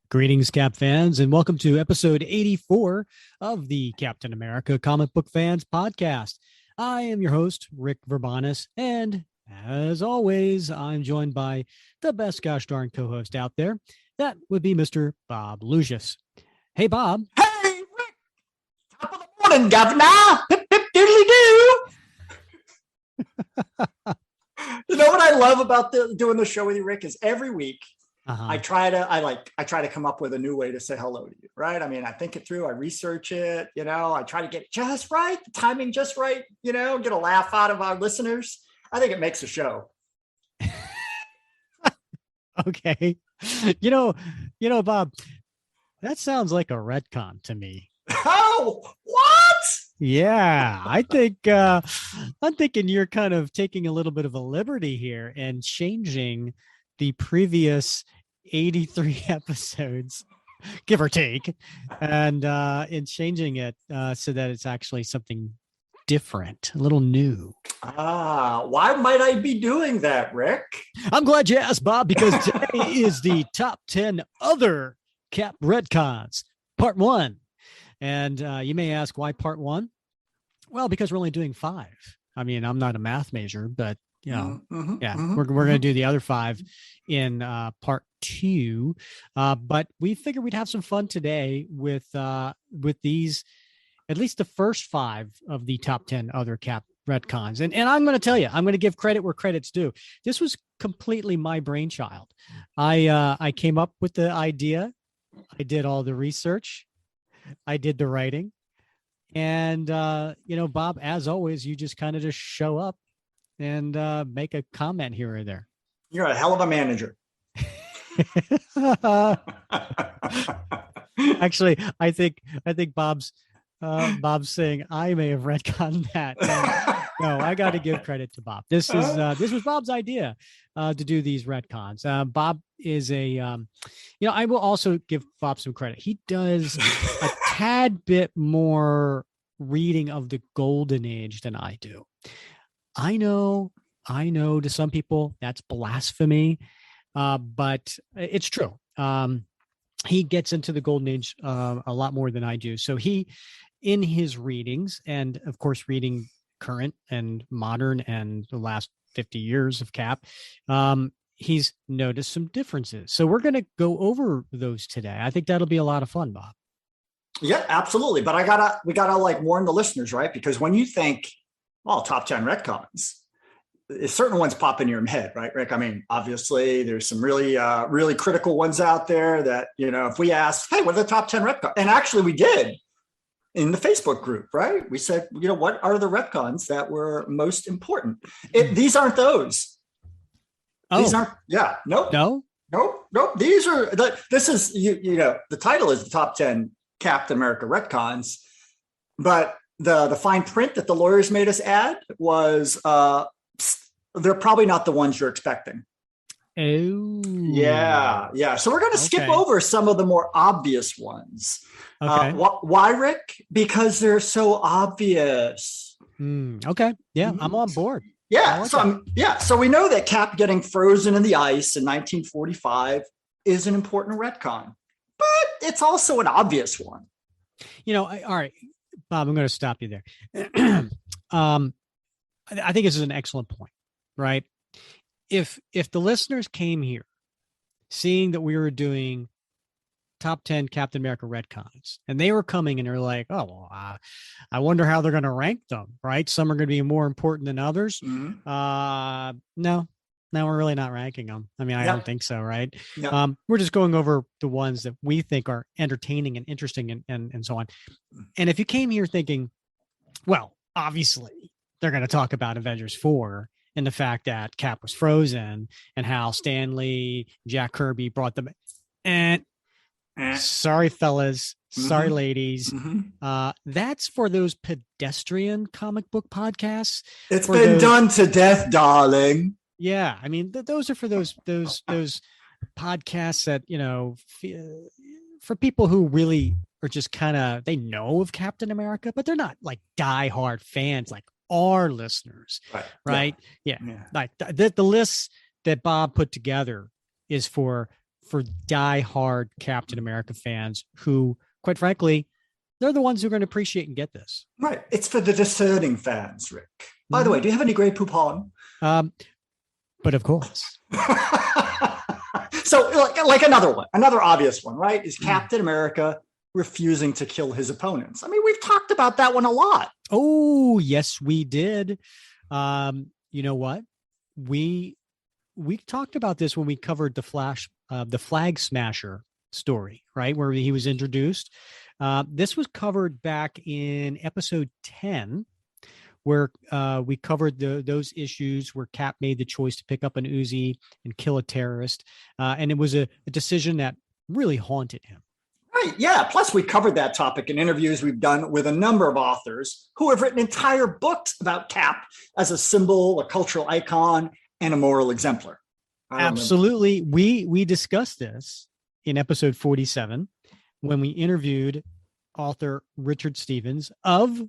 Greetings, Cap fans, and welcome to episode 84 of the Captain America Comic Book Fans Podcast. I am your host, Rick Verbanis, and as always, I'm joined by the best gosh darn co-host out there. That would be Mr. Bob Lucius. Hey, Bob. Hey, Rick. Top of the morning, Governor. Hip, hip, doodly doo. You know what I love about doing the show with you, Rick, is every week, I try to come up with a new way to say hello to you, right? I mean, I think it through, I research it, I try to get it just right, the timing just right, get a laugh out of our listeners. I think it makes a show. Okay. Bob, that sounds like a retcon to me. Oh, what? Yeah, I'm thinking you're kind of taking a little bit of a liberty here and changing the previous 83 episodes, give or take, and in changing it so that it's actually something different, a little new. Why might I be doing that, Rick? I'm glad you asked, Bob, because today is the top 10 other Cap Retcons, part 1. And you may ask, why part 1? Well, because we're only doing 5. I mean, I'm not a math major, but we're going to do the other 5 in part 2. But we figured we'd have some fun today with these, at least the first 5 of the top 10 other Cap retcons. And I'm going to tell you, I'm going to give credit where credit's due. This was completely my brainchild. I came up with the idea. I did all the research. I did the writing. And, Bob, as always, you just kind of just show up and make a comment here or there. You're a hell of a manager. Actually, I think Bob's saying I may have retconned that. No, I got to give credit to Bob. This was Bob's idea to do these retcons. Bob is I will also give Bob some credit. He does a tad bit more reading of the golden age than I do. I know to some people that's blasphemy, but it's true. He gets into the golden age a lot more than I do. So he, in his readings, and of course, reading current and modern and the last 50 years of Cap, he's noticed some differences. So we're going to go over those today. I think that'll be a lot of fun, Bob. Yeah, absolutely. But we gotta like warn the listeners, right? Because when you think, top 10 retcons, certain ones pop in your head, right, Rick? I mean, obviously there's some really, really critical ones out there that, if we asked, hey, what are the top 10 retcons? And actually we did in the Facebook group, right? We said, what are the retcons that were most important? These aren't those. Oh, these aren't. Yeah. Nope. No. These are, this is, the title is the top 10 Captain America retcons, but the fine print that the lawyers made us add was they're probably not the ones you're expecting. Oh, yeah. So we're going to skip over some of the more obvious ones. Okay. Why, Rick? Because they're so obvious. Okay. Yeah, I'm on board. Yeah. So we know that Cap getting frozen in the ice in 1945 is an important retcon, but it's also an obvious one. All right, Bob, I'm going to stop you there. I think this is an excellent point, right? If the listeners came here seeing that we were doing top 10 Captain America retcons, and they were coming and they're like, I wonder how they're going to rank them, right? Some are going to be more important than others. Mm-hmm. No, we're really not ranking them. I mean, I don't think so, right? Yeah. We're just going over the ones that we think are entertaining and interesting and so on. And if you came here thinking, well, obviously they're going to talk about Avengers 4 and the fact that Cap was frozen and how Stan Lee, Jack Kirby brought them. And sorry, fellas. Sorry, ladies. Mm-hmm. That's for those pedestrian comic book podcasts. It's been done to death, darling. Yeah, I mean, those are for those podcasts that, for people who really are just kind of, they know of Captain America, but they're not like diehard fans like our listeners, right? Yeah. Like the lists that Bob put together is for diehard Captain America fans who, quite frankly, they're the ones who are going to appreciate and get this. Right. It's for the discerning fans, Rick. By the way, do you have any Grey Poupon? But of course. So like another obvious one, right? Is Captain America refusing to kill his opponents. I mean, we've talked about that one a lot. Oh, yes, we did. You know what? We talked about this when we covered the Flag Smasher story, right? Where he was introduced. This was covered back in episode 10, where we covered those issues where Cap made the choice to pick up an Uzi and kill a terrorist. And it was a decision that really haunted him. Right. Yeah. Plus, we covered that topic in interviews we've done with a number of authors who have written entire books about Cap as a symbol, a cultural icon, and a moral exemplar. Absolutely. We discussed this in episode 47 when we interviewed author Richard Stevens of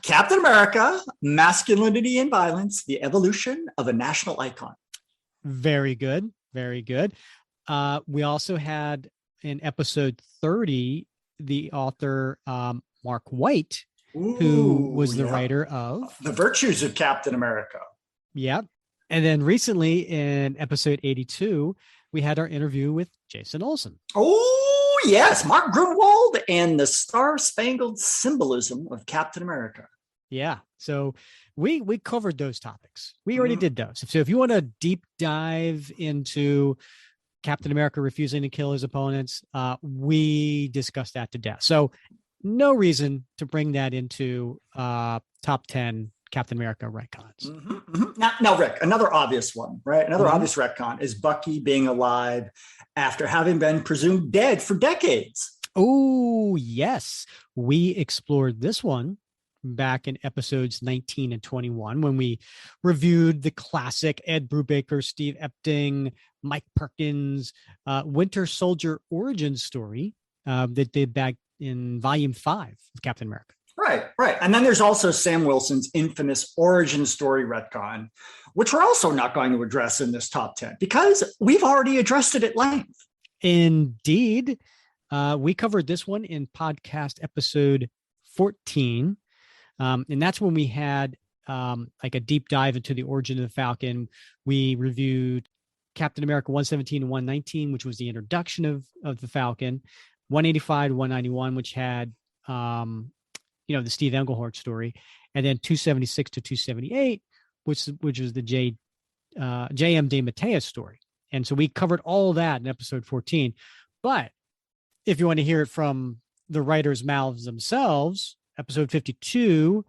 Captain America, Masculinity and Violence, the Evolution of a National Icon. Very good. Very good. We also had in episode 30, the author Mark White, who was the writer of The Virtues of Captain America. Yeah. And then recently in episode 82, we had our interview with Jason Olsen. Oh, yes. Mark Grunwald and the Star-Spangled Symbolism of Captain America. Yeah. So we covered those topics. We already did those. So if you want to deep dive into Captain America refusing to kill his opponents, we discussed that to death. So no reason to bring that into top 10 Captain America retcons. Now, Rick, another obvious one, right? Another obvious retcon is Bucky being alive after having been presumed dead for decades. Oh, yes. We explored this one back in episodes 19 and 21 when we reviewed the classic Ed Brubaker, Steve Epting, Mike Perkins, Winter Soldier origin story that did back in volume 5 of Captain America. Right. And then there's also Sam Wilson's infamous origin story retcon, which we're also not going to address in this top 10 because we've already addressed it at length. Indeed. We covered this one in podcast episode 14. And that's when we had like a deep dive into the origin of the Falcon. We reviewed Captain America 117 and 119, which was the introduction of the Falcon, 185 to 191, which had the Steve Englehart story, and then 276 to 278, which was the J.M. DeMatteis story. And so we covered all of that in episode 14. But if you want to hear it from the writers' mouths themselves, episode 52,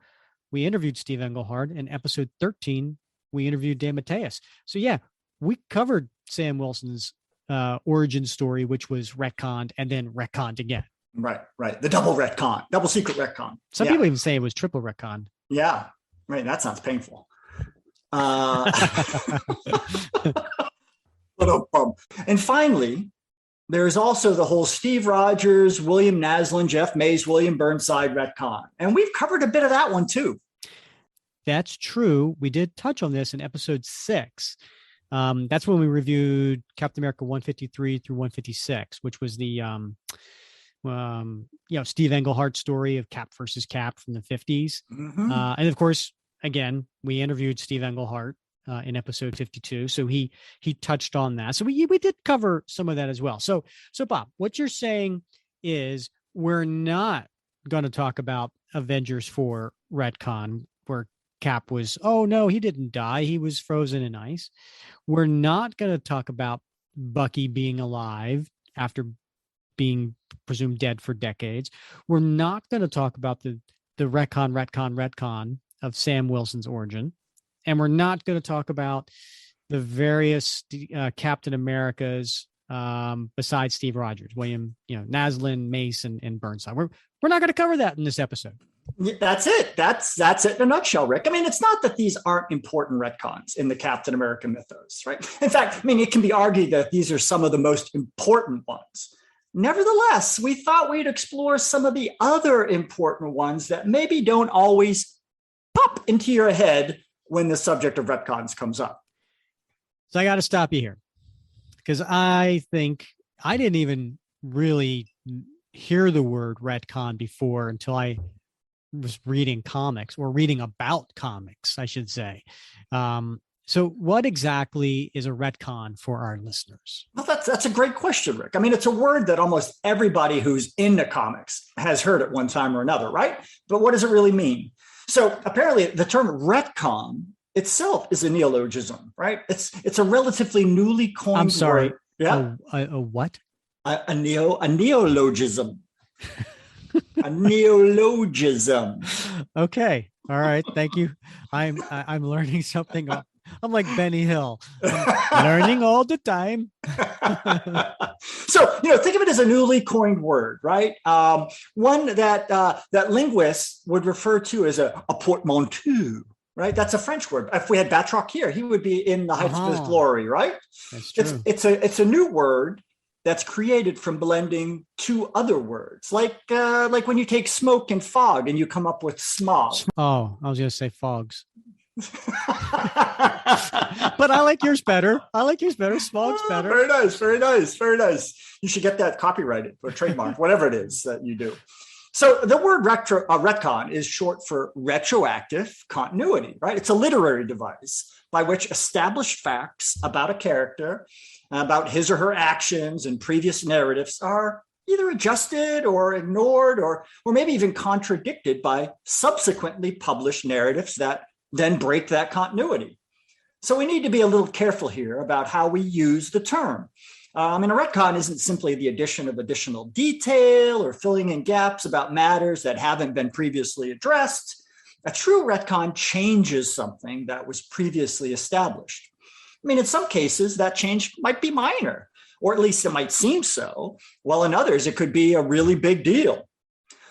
we interviewed Steve Englehart, and episode 13, we interviewed DeMatteis. So yeah, we covered Sam Wilson's origin story, which was retconned and then retconned again. Right. The double retcon, double secret retcon. Some people even say it was triple retcon. Yeah, right. That sounds painful. And finally, there's also the whole Steve Rogers, William Naslund, Jeff Mays, William Burnside retcon. And we've covered a bit of that one too. That's true. We did touch on this in episode 6. That's when we reviewed Captain America 153 through 156, which was the Steve Englehart story of Cap versus Cap from the 50s. And of course, again, we interviewed Steve Englehart in episode 52. So he touched on that. So we did cover some of that as well. So Bob, what you're saying is we're not going to talk about Avengers 4 retcon where Cap was, oh no, he didn't die. He was frozen in ice. We're not going to talk about Bucky being alive after being presumed dead for decades. We're not going to talk about the retcon of Sam Wilson's origin. And we're not going to talk about the various Captain Americas besides Steve Rogers, William, Naslund, Mace, and Burnside. We're not going to cover that in this episode. That's it. That's it in a nutshell, Rick. I mean, it's not that these aren't important retcons in the Captain America mythos, right? In fact, I mean, it can be argued that these are some of the most important ones. Nevertheless, we thought we'd explore some of the other important ones that maybe don't always pop pop into your head when the subject of retcons comes up? So I got to stop you here because I think I didn't even really hear the word retcon before until I was reading comics or reading about comics, I should say. So what exactly is a retcon for our listeners? Well, that's a great question, Rick. I mean, it's a word that almost everybody who's into comics has heard at one time or another, right? But what does it really mean? So apparently the term retcon itself is a neologism, right? It's a relatively newly coined I'm sorry. word. Yeah. A what? A neologism. A neologism. Okay. All right. Thank you. I'm learning something. I'm like Benny Hill. I'm learning all the time. So, think of it as a newly coined word, right? One that linguists would refer to as a portmanteau, right? That's a French word. If we had Batroc here, he would be in the heights of his glory, right? That's true. It's a new word that's created from blending two other words, like when you take smoke and fog and you come up with smog. Oh, I was going to say fogs. But I like yours better. Smog's better. Very nice. Very nice. Very nice. You should get that copyrighted or trademarked, whatever it is that you do. So the word retcon is short for retroactive continuity, right? It's a literary device by which established facts about a character, about his or her actions and previous narratives are either adjusted or ignored or maybe even contradicted by subsequently published narratives that then break that continuity. So we need to be a little careful here about how we use the term. A retcon isn't simply the addition of additional detail or filling in gaps about matters that haven't been previously addressed. A true retcon changes something that was previously established. In some cases, that change might be minor, or at least it might seem so, while in others, it could be a really big deal.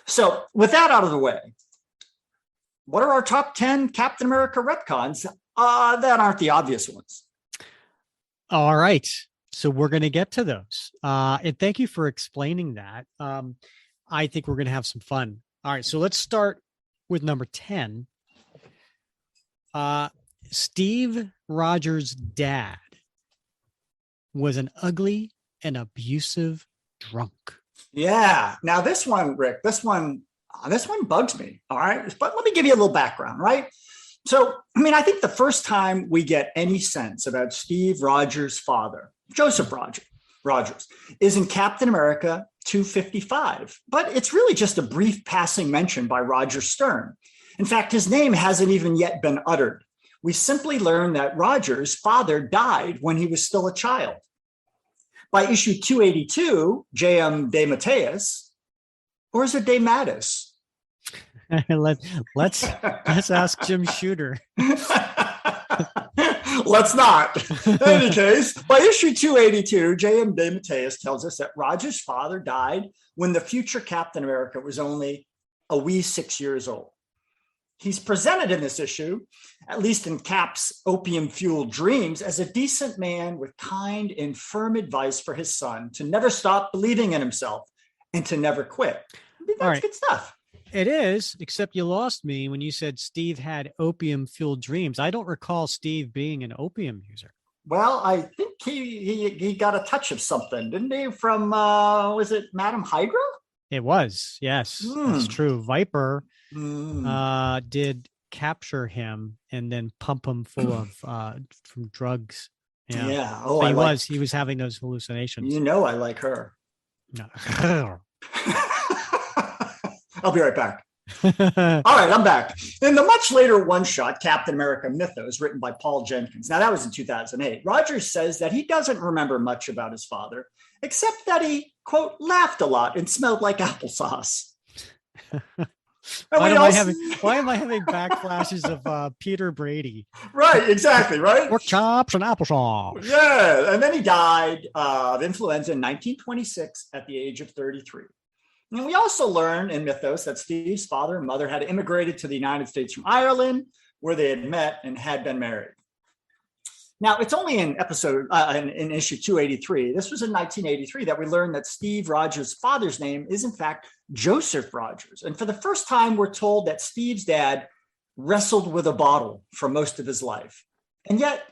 So with that out of the way, what are our top 10 Captain America retcons that aren't the obvious ones? All right. So we're going to get to those. And thank you for explaining that. I think we're going to have some fun. All right. So let's start with number 10. Steve Rogers' dad was an ugly and abusive drunk. Yeah. Now this one, Rick, this one bugs me. All right. But let me give you a little background, right? So, I think the first time we get any sense about Steve Rogers' father, Joseph Rogers, is in Captain America 255. But it's really just a brief passing mention by Roger Stern. In fact, his name hasn't even yet been uttered. We simply learn that Rogers' father died when he was still a child. By issue 282, J.M. DeMatteis, or is it DeMatteis? Let's ask Jim Shooter. Let's not. In any case, by issue 282, J.M. DeMatteis tells us that Rogers' father died when the future Captain America was only a wee 6 years old. He's presented in this issue, at least in Cap's opium-fueled dreams, as a decent man with kind and firm advice for his son to never stop believing in himself and to never quit. That's good stuff. It is, except you lost me when you said Steve had opium-fueled dreams. I don't recall Steve being an opium user. Well, I think he got a touch of something, didn't he? From, was it Madame Hydra? It was, yes. That's true. Viper did capture him and then pump him full of from drugs. Yeah. Oh, he was having those hallucinations. I like her. No. I'll be right back. All right, I'm back. In the much later one-shot Captain America Mythos, written by Paul Jenkins, now that was in 2008, Rogers says that he doesn't remember much about his father, except that he, quote, laughed a lot and smelled like applesauce. Why am I having backflashes of Peter Brady? Right, exactly, right? Pork chops and applesauce. Yeah, and then he died of influenza in 1926 at the age of 33. And we also learn in Mythos that Steve's father and mother had immigrated to the United States from Ireland, where they had met and had been married. Now, it's only in issue 283, this was in 1983, that we learned that Steve Rogers' father's name is, in fact, Joseph Rogers. And for the first time, we're told that Steve's dad wrestled with a bottle for most of his life. And yet,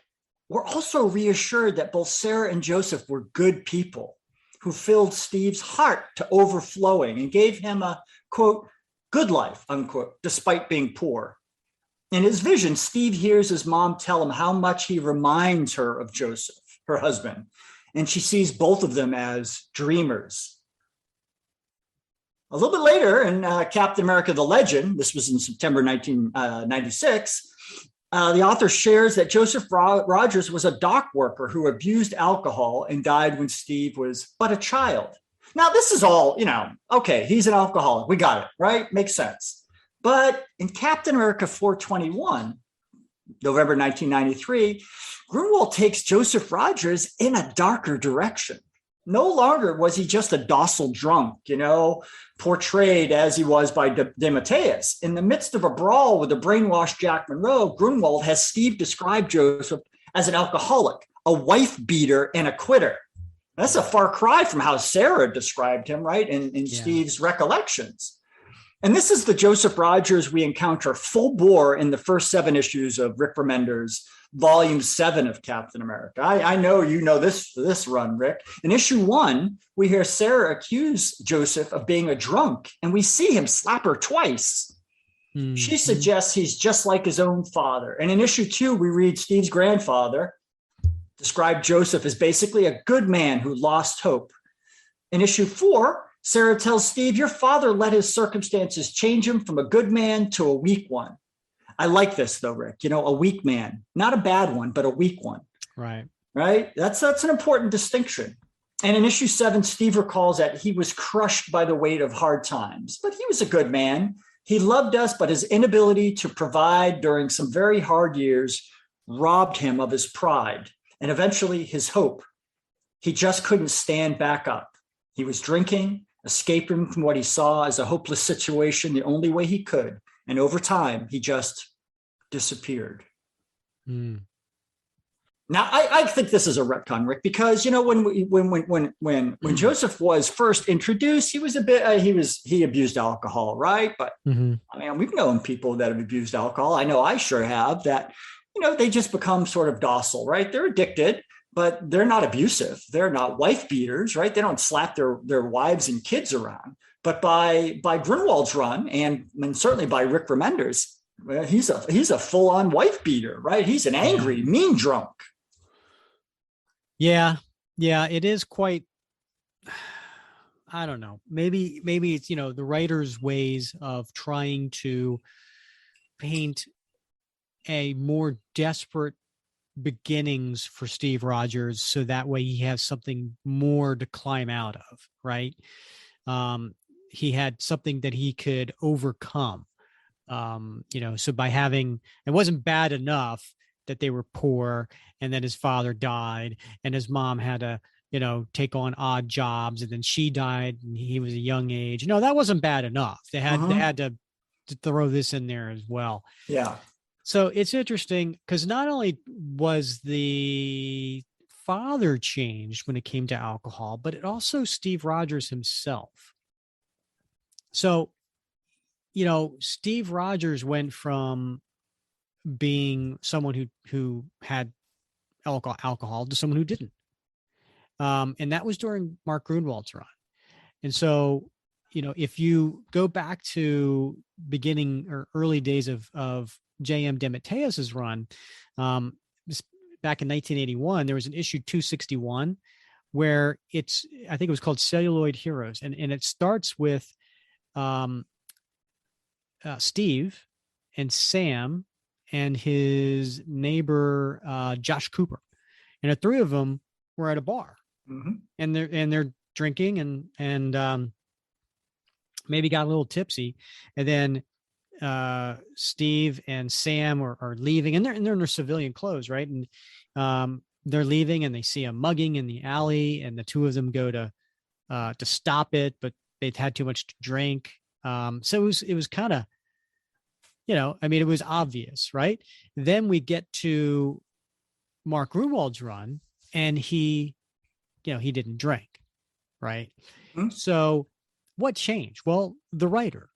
we're also reassured that both Sarah and Joseph were good people who filled Steve's heart to overflowing and gave him a, quote, good life, unquote, despite being poor. In his vision, Steve hears his mom tell him how much he reminds her of Joseph, her husband, and she sees both of them as dreamers. A little bit later in Captain America, the Legend, this was in September 1996, the author shares that Joseph Rogers was a dock worker who abused alcohol and died when Steve was but a child. Now, this is all, okay, he's an alcoholic. We got it, right? Makes sense. But in Captain America 421, November 1993, Grunwald takes Joseph Rogers in a darker direction. No longer was he just a docile drunk, portrayed as he was by DeMatteis. In the midst of a brawl with the brainwashed Jack Monroe, Grunwald has Steve describe Joseph as an alcoholic, a wife beater, and a quitter. That's a far cry from how Sarah described him, right, in Steve's recollections. And this is the Joseph Rogers we encounter full bore in the first 7 issues of Rick Remender's Volume 7 of Captain America. I know you know this run, Rick. In issue 1, we hear Sarah accuse Joseph of being a drunk, and we see him slap her twice. Mm-hmm. She suggests he's just like his own father. And in issue 2, we read Steve's grandfather describe Joseph as basically a good man who lost hope. In issue 4, Sarah tells Steve, your father let his circumstances change him from a good man to a weak one. I like this, though, Rick, a weak man, not a bad one, but a weak one. Right. Right. That's an important distinction. And in issue 7, Steve recalls that he was crushed by the weight of hard times, but he was a good man. He loved us, but his inability to provide during some very hard years robbed him of his pride and eventually his hope. He just couldn't stand back up. He was drinking, escaping from what he saw as a hopeless situation the only way he could. And over time, he just disappeared. Mm. Now, I think this is a retcon, Rick, because when Joseph was first introduced, he was a bit he abused alcohol, right? But we've known people that have abused alcohol. I know I sure have. That they just become sort of docile, right? They're addicted, but they're not abusive. They're not wife beaters, right? They don't slap their wives and kids around. But by Grunwald's run, and certainly by Rick Remender's, he's a full-on wife beater, right? He's an angry, mean drunk. Yeah, it is quite. I don't know. Maybe it's the writer's ways of trying to paint a more desperate beginnings for Steve Rogers, so that way he has something more to climb out of, right? He had something that he could overcome. So by having, it wasn't bad enough that they were poor and that his father died and his mom had to, take on odd jobs, and then she died and he was a young age. No, that wasn't bad enough. They had to throw this in there as well. Yeah. So it's interesting because not only was the father changed when it came to alcohol, but it also Steve Rogers himself. So, Steve Rogers went from being someone who had alcohol to someone who didn't. And that was during Mark Grunwald's run. And so, if you go back to beginning or early days of J.M. DeMatteis's run, back in 1981, there was an issue 261 where I think it was called Celluloid Heroes. And it starts with Steve and Sam and his neighbor Josh Cooper, and the 3 of them were at a bar, and they're drinking and maybe got a little tipsy, and then Steve and Sam are leaving, and they're in their civilian clothes, right? And they're leaving, and they see a mugging in the alley, and the 2 of them go to stop it, but they'd had too much to drink. So it was kind of, it was obvious, right? Then we get to Mark Grunwald's run, and he didn't drink, right? Mm-hmm. So what changed? Well, the writer.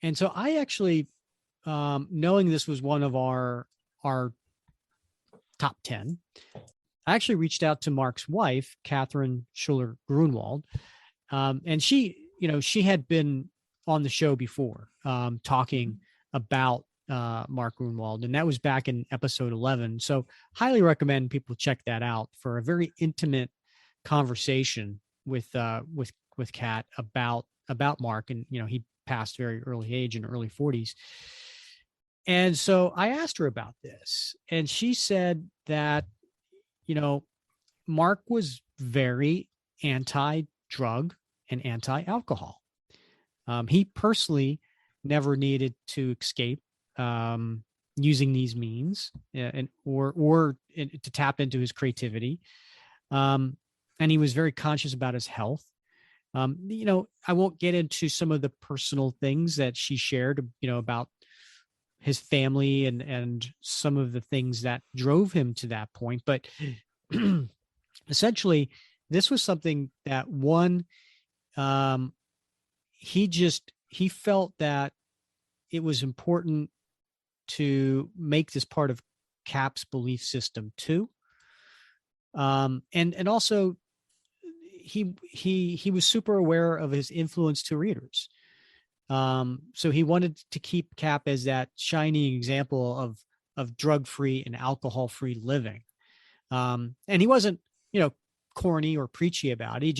And so I actually knowing this was one of our top 10, I actually reached out to Mark's wife, Catherine Schuller Grunwald. And she had been on the show before, talking about Mark Grunwald, and that was back in episode 11. So highly recommend people check that out for a very intimate conversation with Kat about Mark. And, he passed very early age, in early 40s. And so I asked her about this, and she said that, Mark was very anti-drug and anti-alcohol. He personally never needed to escape using these means, or to tap into his creativity. And he was very conscious about his health. I won't get into some of the personal things that she shared, about his family and some of the things that drove him to that point. But essentially, this was something that he felt that it was important to make this part of Cap's belief system too. And also he was super aware of his influence to readers. So he wanted to keep Cap as that shining example of drug-free and alcohol-free living. And he wasn't, corny or preachy about it.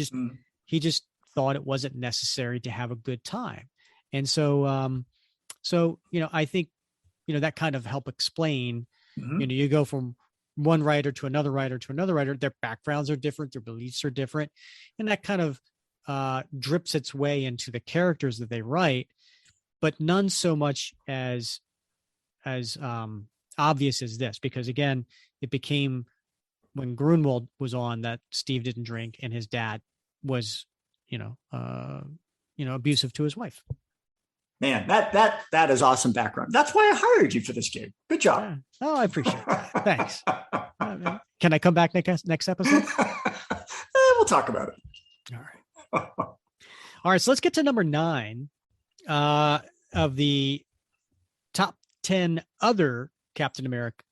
He just thought it wasn't necessary to have a good time. And so, I think, that kind of helped explain, you go from one writer to another writer to another writer, their backgrounds are different, their beliefs are different. And that kind of drips its way into the characters that they write, but none so much as obvious as this, because again, it became, when Grunwald was on, that Steve didn't drink and his dad was, abusive to his wife. Man, that is awesome background. That's why I hired you for this gig. Good job. Yeah. Oh, I appreciate that. Thanks. Can I come back next episode? We'll talk about it. All right. All right. So let's get to number 9 of the top 10 other Captain America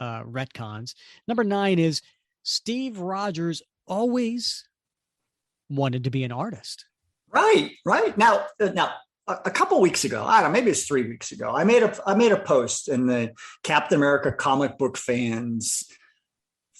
retcons. Number 9 is Steve Rogers always wanted to be an artist. Right. Now, a couple weeks ago, I don't know, maybe it's 3 weeks ago, I made a post in the Captain America comic book fans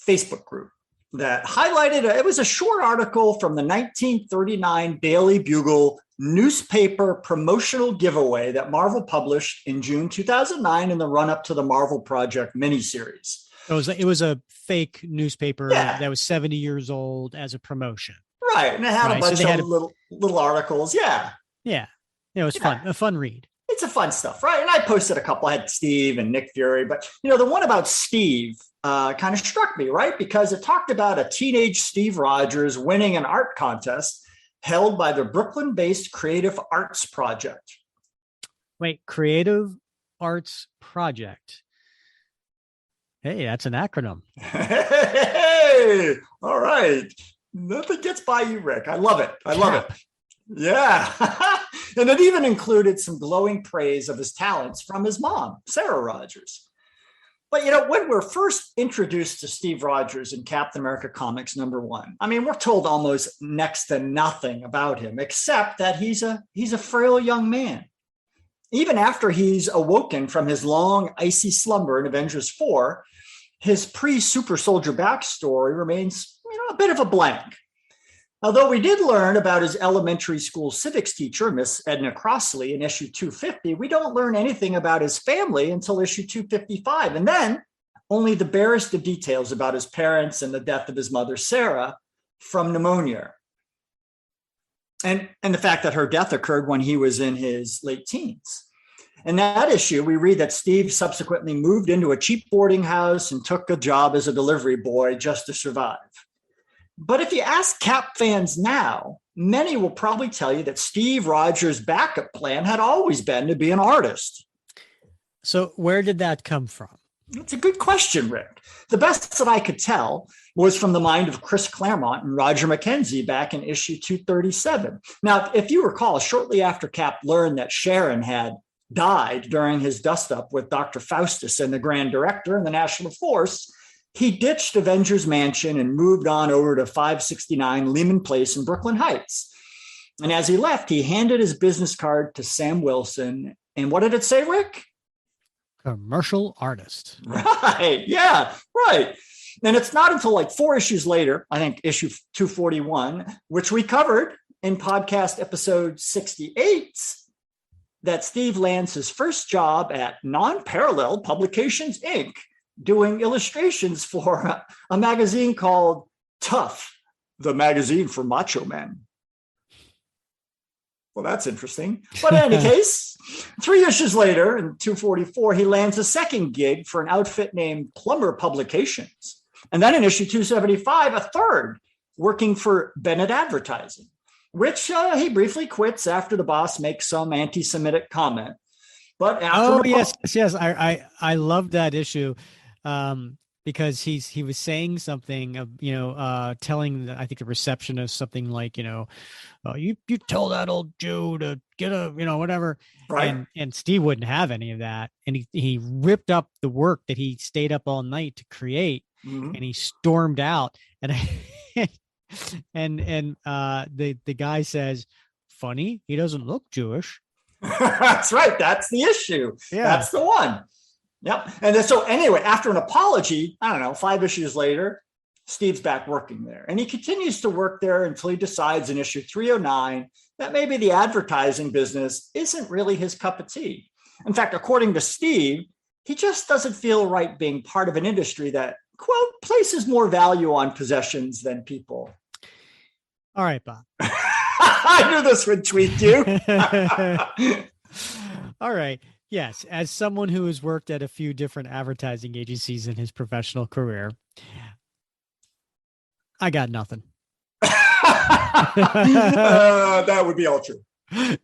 Facebook group that highlighted, it was a short article from the 1939 Daily Bugle newspaper promotional giveaway that Marvel published in June 2009 in the run-up to the Marvel Project miniseries. It was a fake newspaper that was 70 years old as a promotion. Right. And it had a bunch of little articles. Yeah. Yeah. It was fun, a fun read. It's a fun stuff, right? And I posted a couple. I had Steve and Nick Fury, but the one about Steve kind of struck me, right? Because it talked about a teenage Steve Rogers winning an art contest held by the Brooklyn-based Creative Arts Project. Wait, Creative Arts Project. Hey, that's an acronym. Hey, all right. Nothing gets by you, Rick. I love it. Yeah. And it even included some glowing praise of his talents from his mom, Sarah Rogers. But, when we're first introduced to Steve Rogers in Captain America Comics #1, we're told almost next to nothing about him, except that he's a frail young man. Even after he's awoken from his long, icy slumber in Avengers 4, his pre-super soldier backstory remains, a bit of a blank. Although we did learn about his elementary school civics teacher, Miss Edna Crossley, in issue 250, we don't learn anything about his family until issue 255. And then only the barest of details about his parents and the death of his mother, Sarah, from pneumonia. And the fact that her death occurred when he was in his late teens. In that issue, we read that Steve subsequently moved into a cheap boarding house and took a job as a delivery boy just to survive. But if you ask Cap fans now, many will probably tell you that Steve Rogers' backup plan had always been to be an artist. So where did that come from? That's a good question, Rick. The best that I could tell was from the mind of Chris Claremont and Roger McKenzie back in issue 237. Now, if you recall, shortly after Cap learned that Sharon had died during his dust-up with Dr. Faustus and the Grand Director and the National Force, he ditched Avengers Mansion and moved on over to 569 Lehman Place in Brooklyn Heights. And as he left, he handed his business card to Sam Wilson. And what did it say, Rick? Commercial artist. Right. Yeah, right. And it's not until like 4 issues later, I think issue 241, which we covered in podcast episode 68, that Steve lands his first job at Non-Parallel Publications, Inc., doing illustrations for a magazine called Tough, the magazine for macho men. Well, that's interesting. But in any case, 3 issues later, in 244, he lands a second gig for an outfit named Plumber Publications. And then in issue 275, a third, working for Bennett Advertising, which he briefly quits after the boss makes some anti-Semitic comment. But after yes, I love that issue, because he was saying something of, telling I think the receptionist something like, you tell that old Jew to get a, whatever. Right. And Steve wouldn't have any of that. And he ripped up the work that he stayed up all night to create, and he stormed out. And the guy says, funny, he doesn't look Jewish. That's right. That's the issue. Yeah. That's the one. Yep. And then, so anyway, after an apology, I don't know, 5 issues later, Steve's back working there. And he continues to work there until he decides in issue 309 that maybe the advertising business isn't really his cup of tea. In fact, according to Steve, he just doesn't feel right being part of an industry that, quote, places more value on possessions than people. All right, Bob. I knew this would tweak you. All right. Yes. As someone who has worked at a few different advertising agencies in his professional career, I got nothing. That would be all true.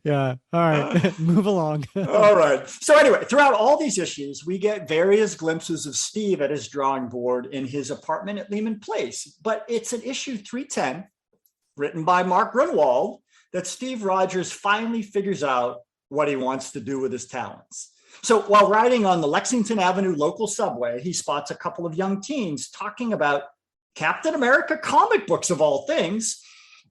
Yeah. All right. Move along. All right. So anyway, throughout all these issues, we get various glimpses of Steve at his drawing board in his apartment at Lehman Place. But it's in issue 310, written by Mark Grunwald, that Steve Rogers finally figures out what he wants to do with his talents. So while riding on the Lexington Avenue local subway, he spots a couple of young teens talking about Captain America comic books of all things.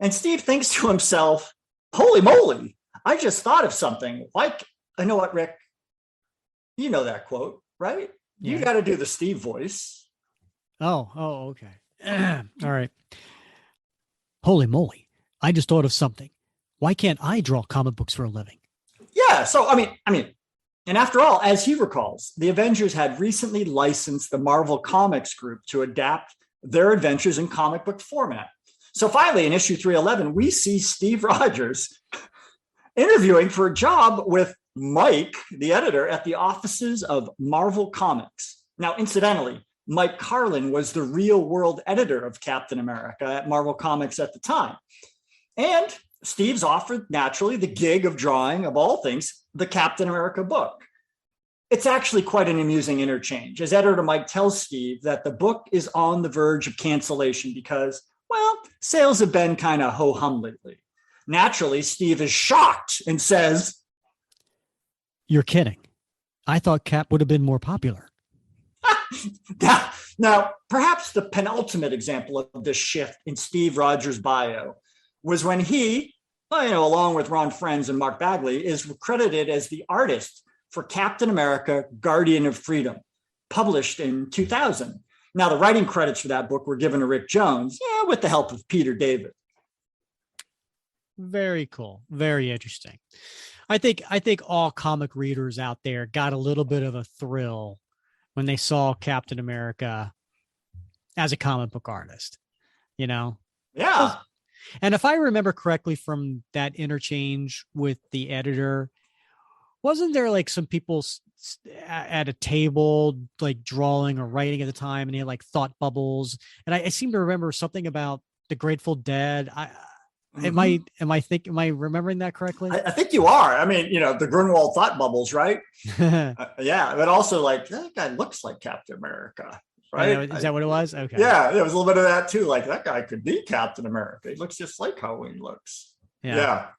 And Steve thinks to himself, holy moly, I just thought of something. Like, I know what, Rick, you know that quote, right? Yeah. You got to do the Steve voice. Oh, okay. All right. Holy moly, I just thought of something. Why can't I draw comic books for a living? Yeah. So, I mean, and after all, as he recalls, the Avengers had recently licensed the Marvel Comics group to adapt their adventures in comic book format. So finally, in issue 311, we see Steve Rogers interviewing for a job with Mike, the editor, at the offices of Marvel Comics. Now, incidentally, Mike Carlin was the real world editor of Captain America at Marvel Comics at the time. And Steve's offered, naturally, the gig of drawing, of all things, the Captain America book. It's actually quite an amusing interchange, as editor Mike tells Steve that the book is on the verge of cancellation because, well, sales have been kind of ho-hum lately. Naturally, Steve is shocked and says, "You're kidding. I thought Cap would have been more popular." Now, perhaps the penultimate example of this shift in Steve Rogers' bio was when he, along with Ron Frenz and Mark Bagley, is credited as the artist for Captain America, Guardian of Freedom, published in 2000. Now, the writing credits for that book were given to Rick Jones, with the help of Peter David. Very cool. Very interesting. I think all comic readers out there got a little bit of a thrill when they saw Captain America as a comic book artist, Yeah. And if I remember correctly from that interchange with the editor, wasn't there like some people at a table like drawing or writing at the time, and they had like thought bubbles? And I seem to remember something about the Grateful Dead. Am I remembering that correctly? I think you are. I mean, the Grunwald thought bubbles, right? Yeah, but also like that guy looks like Captain America, right? Is that what it was? Okay. Yeah, there was a little bit of that too. Like that guy could be Captain America. He looks just like how he looks. Yeah.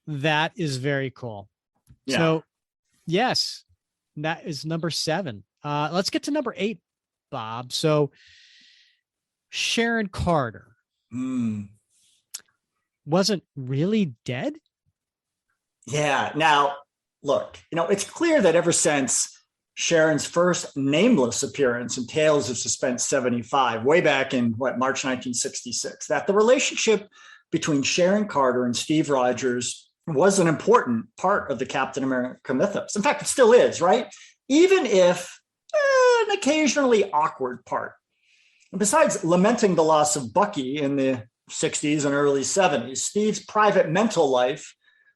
That is very cool. Yeah. So Yes, that is number 7. Let's get to number 8, Bob. So Sharon Carter wasn't really dead. Yeah. Now, look, it's clear that ever since Sharon's first nameless appearance in Tales of Suspense 75, way back in March 1966, that the relationship between Sharon Carter and Steve Rogers was an important part of the Captain America mythos. In fact, it still is, right? Even if an occasionally awkward part. And besides lamenting the loss of Bucky in the 60s and early 70s, Steve's private mental life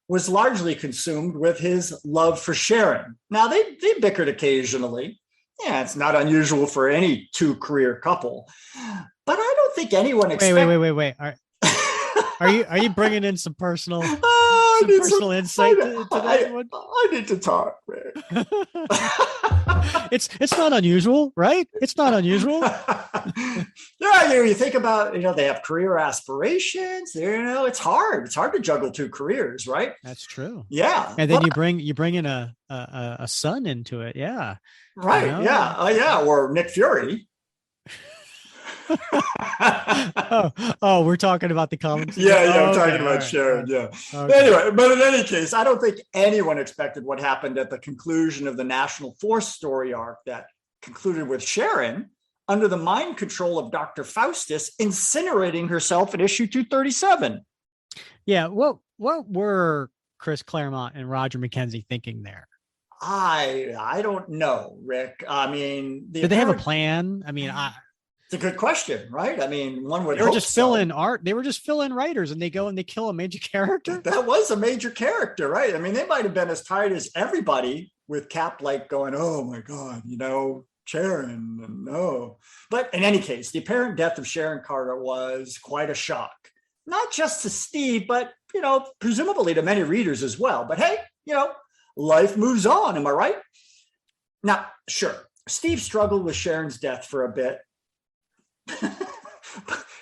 was largely consumed with his love for Sharon. Now, they bickered occasionally. Yeah, it's not unusual for any two-career couple. But I don't think anyone expected... Wait. Are you bringing in some personal insight to that one? I need to talk, Rick. It's not unusual, right? It's not unusual. Yeah, you think about, they have career aspirations. It's hard. It's hard to juggle two careers, right? That's true. Yeah, and then you bring in a son into it. Yeah, right. Yeah, or Nick Fury. We're talking about the comics. I'm talking about Sharon. Yeah. Okay. Anyway, but in any case, I don't think anyone expected what happened at the conclusion of the National Force story arc that concluded with Sharon under the mind control of Dr. Faustus incinerating herself in issue 237. Yeah. What were Chris Claremont and Roger McKenzie thinking there? I don't know, Rick. I mean, did they have a plan? I mean, it's a good question, right? I mean, one would They were just filling art. They were just filling writers, and they go and they kill a major character. That was a major character, right? I mean, they might have been as tired as everybody with Cap going, oh my God, Sharon, no. But in any case, the apparent death of Sharon Carter was quite a shock, not just to Steve, but, presumably to many readers as well. But hey, life moves on. Am I right? Now, sure, Steve struggled with Sharon's death for a bit.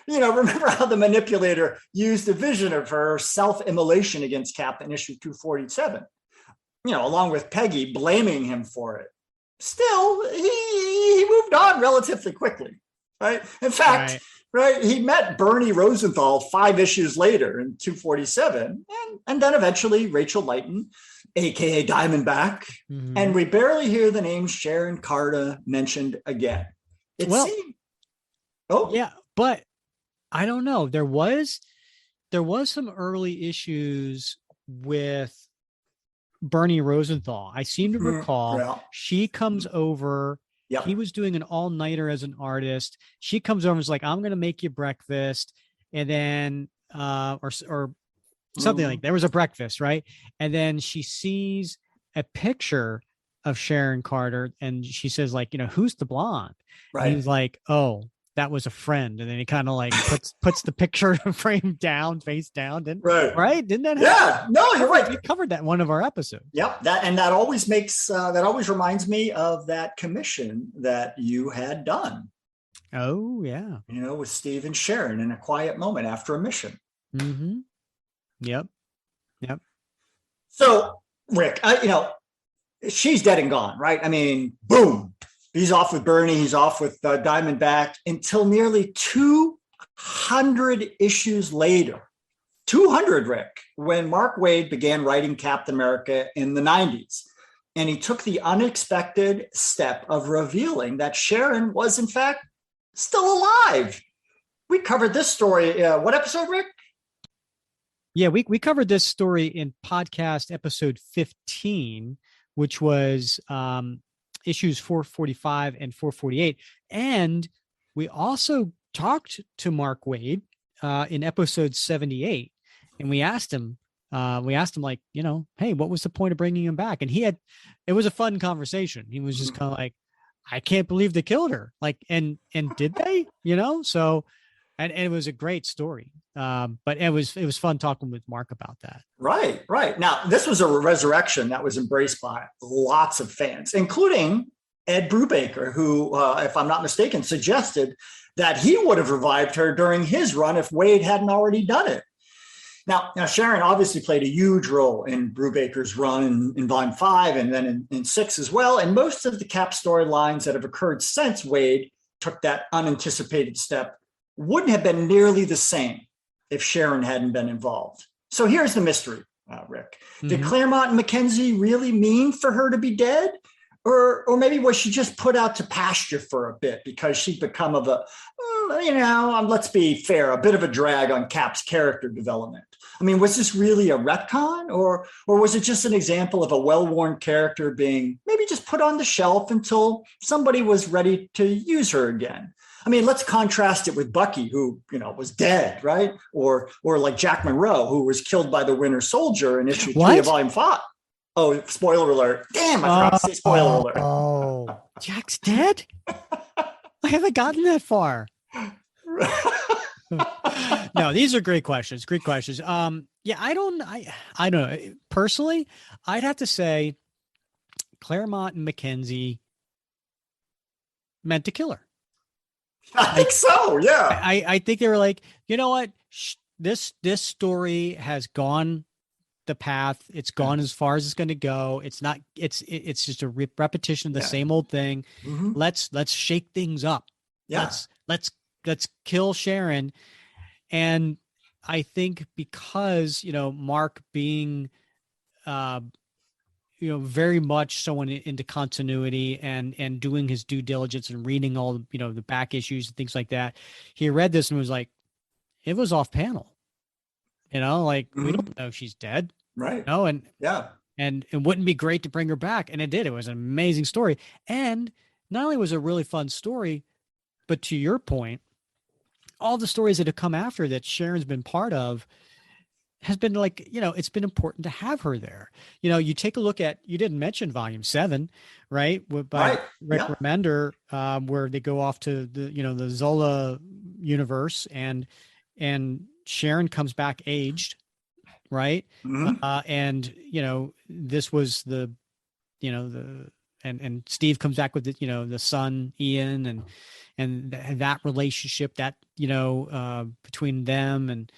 Remember how the manipulator used a vision of her self-immolation against Cap in issue 247, along with Peggy blaming him for it. Still, he moved on relatively quickly, right? In fact, right, he met Bernie Rosenthal 5 issues later in 247, and then eventually Rachel Lighton, aka Diamondback, and we barely hear the name Sharon Carter mentioned again. Yeah, but I don't know. There was some early issues with Bernie Rosenthal. I seem to recall she comes over. Yep. He was doing an all-nighter as an artist. She comes over and is like, I'm going to make you breakfast. And then, or something like that. There was a breakfast, right? And then she sees a picture of Sharon Carter and she says who's the blonde? Right. And he's like, oh, that was a friend. And then he kind of puts the picture frame down, face down. Didn't that happen? Yeah, no, you're right. We covered that in one of our episodes. Yep. That always reminds me of that commission that you had done. Oh yeah. With Steve and Sharon in A Quiet Moment after a mission. Mm-hmm. Yep. So Rick, she's dead and gone, right? I mean, boom. He's off with Bernie. He's off with Diamondback until nearly 200 issues later. 200, Rick, when Mark Waid began writing Captain America in the 90s. And he took the unexpected step of revealing that Sharon was, in fact, still alive. We covered this story. What episode, Rick? Yeah, we covered this story in podcast episode 15, which was issues 445 and 448. And we also talked to Mark Waid in episode 78. And we asked him, hey, what was the point of bringing him back? And it was a fun conversation. He was just kind of like, I can't believe they killed her. And did they, so, and it was a great story. But it was fun talking with Mark about that. Right. Now, this was a resurrection that was embraced by lots of fans, including Ed Brubaker, who, if I'm not mistaken, suggested that he would have revived her during his run if Waid hadn't already done it. Now Sharon obviously played a huge role in Brubaker's run in Volume 5 and then in 6 as well. And most of the Cap storylines that have occurred since Wade took that unanticipated step wouldn't have been nearly the same if Sharon hadn't been involved. So here's the mystery, Rick. Did Claremont and Mackenzie really mean for her to be dead? Or maybe was she just put out to pasture for a bit because she'd become let's be fair, a bit of a drag on Cap's character development? I mean, was this really a retcon, or was it just an example of a well-worn character being maybe just put on the shelf until somebody was ready to use her again? I mean, let's contrast it with Bucky, who, was dead, right? Or like Jack Monroe, who was killed by the Winter Soldier in issue 3 of Volume 5. Oh, spoiler alert. Damn, I forgot to say spoiler alert. Oh, Jack's dead? I haven't gotten that far. No, these are great questions. Great questions. Yeah, I don't know. Personally, I'd have to say Claremont and Mackenzie meant to kill her. I think so. Yeah. I think they were like, you know what? This story has gone the path. It's gone as far as it's going to go. It's not, it's just a repetition of the same old thing. Mm-hmm. Let's shake things up. Yeah. Let's kill Sharon. And I think because, Mark being, very much someone into continuity and doing his due diligence and reading all, the back issues and things like that, he read this and was like, it was off panel, we don't know she's dead. Right. And it wouldn't be great to bring her back. And it did. It was an amazing story. And not only was it a really fun story, but to your point, all the stories that have come after that Sharon's been part of has been like, it's been important to have her there. You take a look at, you didn't mention Volume 7, right? By Rick Remender, where they go off to the Zola universe and Sharon comes back aged, right? Mm-hmm. And this was and Steve comes back with the son Ian and that relationship that between them, and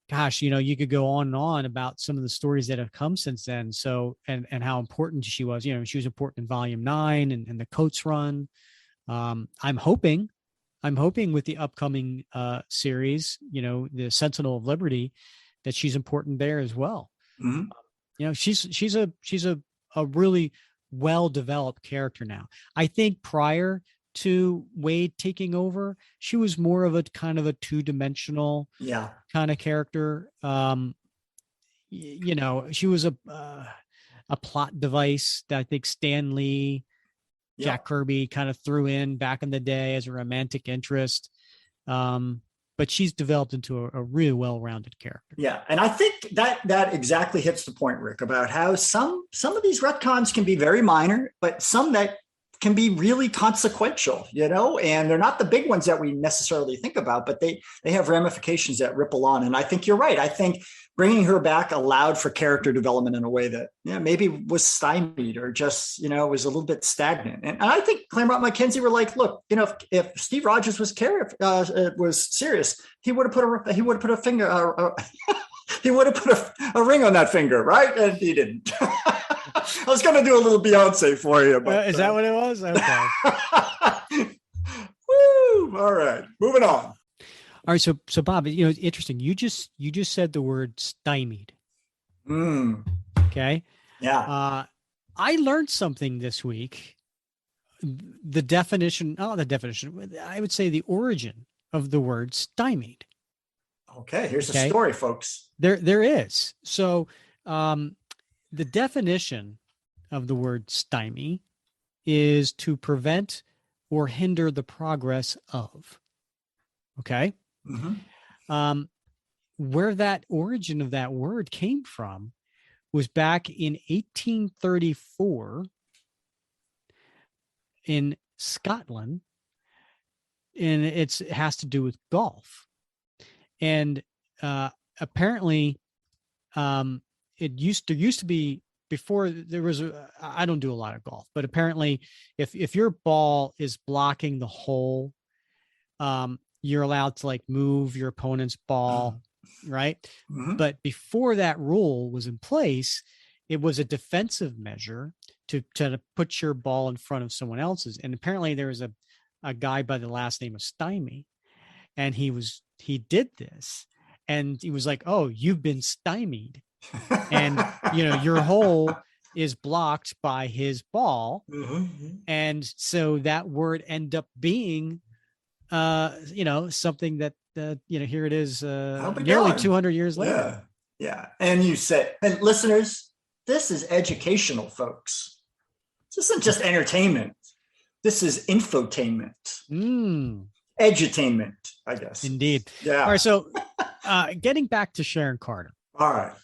gosh, you could go on and on about some of the stories that have come since then. So and how important she was. She was important in Volume 9 and the Coates run. I'm hoping with the upcoming series, the Sentinel of Liberty, that she's important there as well. Mm-hmm. She's a really well-developed character now. I think prior to Wade taking over, she was more of a kind of a two-dimensional kind of character. She was a plot device that I think Stan Lee, Jack Kirby kind of threw in back in the day as a romantic interest. But she's developed into a really well-rounded character. Yeah. And I think that exactly hits the point, Rick, about how some of these retcons can be very minor, but some that can be really consequential, and they're not the big ones that we necessarily think about, but they have ramifications that ripple on. And I think you're right. I think bringing her back allowed for character development in a way that maybe was stymied or just, was a little bit stagnant. And I think Claremont and Mackenzie were like, look, if Steve Rogers was serious, he would have put a finger, he would have put a ring on that finger, right? And he didn't. I was going to do a little Beyonce for you. But, is that what it was? Okay. Woo! All right. Moving on. All right. So Bob, it's interesting. You just said the word stymied. Okay. Yeah. I learned something this week. The definition, I would say the origin of the word stymied. Okay. Here's the story, folks. There is. So, the definition of the word stymie is to prevent or hinder the progress of. Okay. Mm-hmm. Where that origin of that word came from was back in 1834 in Scotland, and it has to do with golf. And apparently, there used to be, before there was I don't do a lot of golf, but apparently if your ball is blocking the hole, you're allowed to like move your opponent's ball right? Mhm. But before that rule was in place, it was a defensive measure to put your ball in front of someone else's. And apparently there was a guy by the last name of Stymie, and he did this, and he was like, "Oh, you've been stymied, and your hole is blocked by his ball." Mhm. And so that word ended up being something that here it is, I'll be nearly darned. 200 years later. Yeah. Yeah. And you said, and listeners, this is educational, folks. This isn't just entertainment. This is infotainment, edutainment, I guess. Indeed. Yeah. All right. So getting back to Sharon Carter. All right.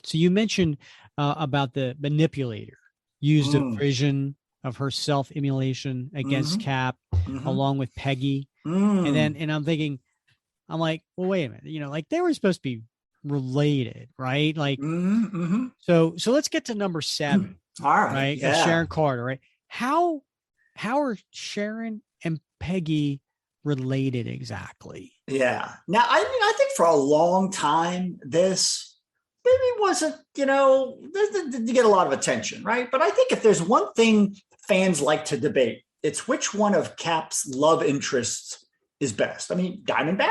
So you mentioned about the manipulator used a vision of her self-immolation against Cap, along with Peggy. And I'm thinking, I'm like, well, wait a minute, like they were supposed to be related, right? Like, so let's get to number 7. All right. Yeah. Sharon Carter, right? How are Sharon and Peggy related exactly? Yeah. Now, I think for a long time, this maybe wasn't, didn't get a lot of attention, right? But I think if there's one thing fans like to debate, it's which one of Cap's love interests is best. I mean, Diamondback,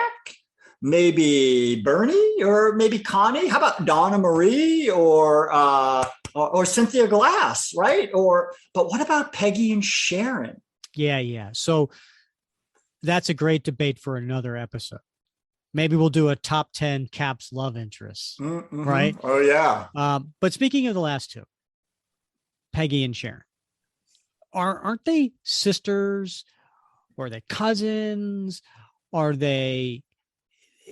maybe Bernie, or maybe Connie. How about Donna Marie or Cynthia Glass, right? But what about Peggy and Sharon? Yeah. So that's a great debate for another episode. Maybe we'll do a top 10 Cap's love interests, right? Oh, yeah. But speaking of the last two, Peggy and Sharon, aren't they sisters? Or are they cousins? Are they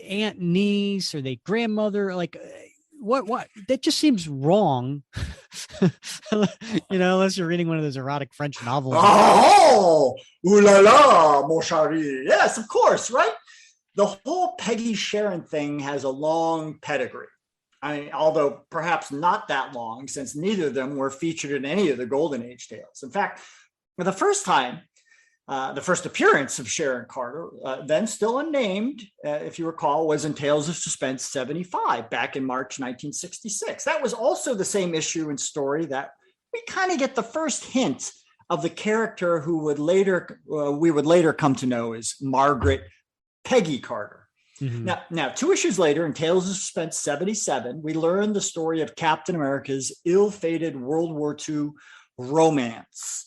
aunt, niece? Are they grandmother? Like, what? That just seems wrong. Unless you're reading one of those erotic French novels. Oh, ooh la la, mon chéri. Yes, of course, right? The whole Peggy Sharon thing has a long pedigree. I mean, although perhaps not that long, since neither of them were featured in any of the Golden Age tales. In fact, for the first appearance of Sharon Carter, then still unnamed, if you recall, was in Tales of Suspense 75 back in March 1966. That was also the same issue and story that we kind of get the first hint of the character who we would later come to know as Margaret Peggy Carter. Now, 2 issues later, in Tales of Suspense 77, we learn the story of Captain America's ill-fated World War II romance.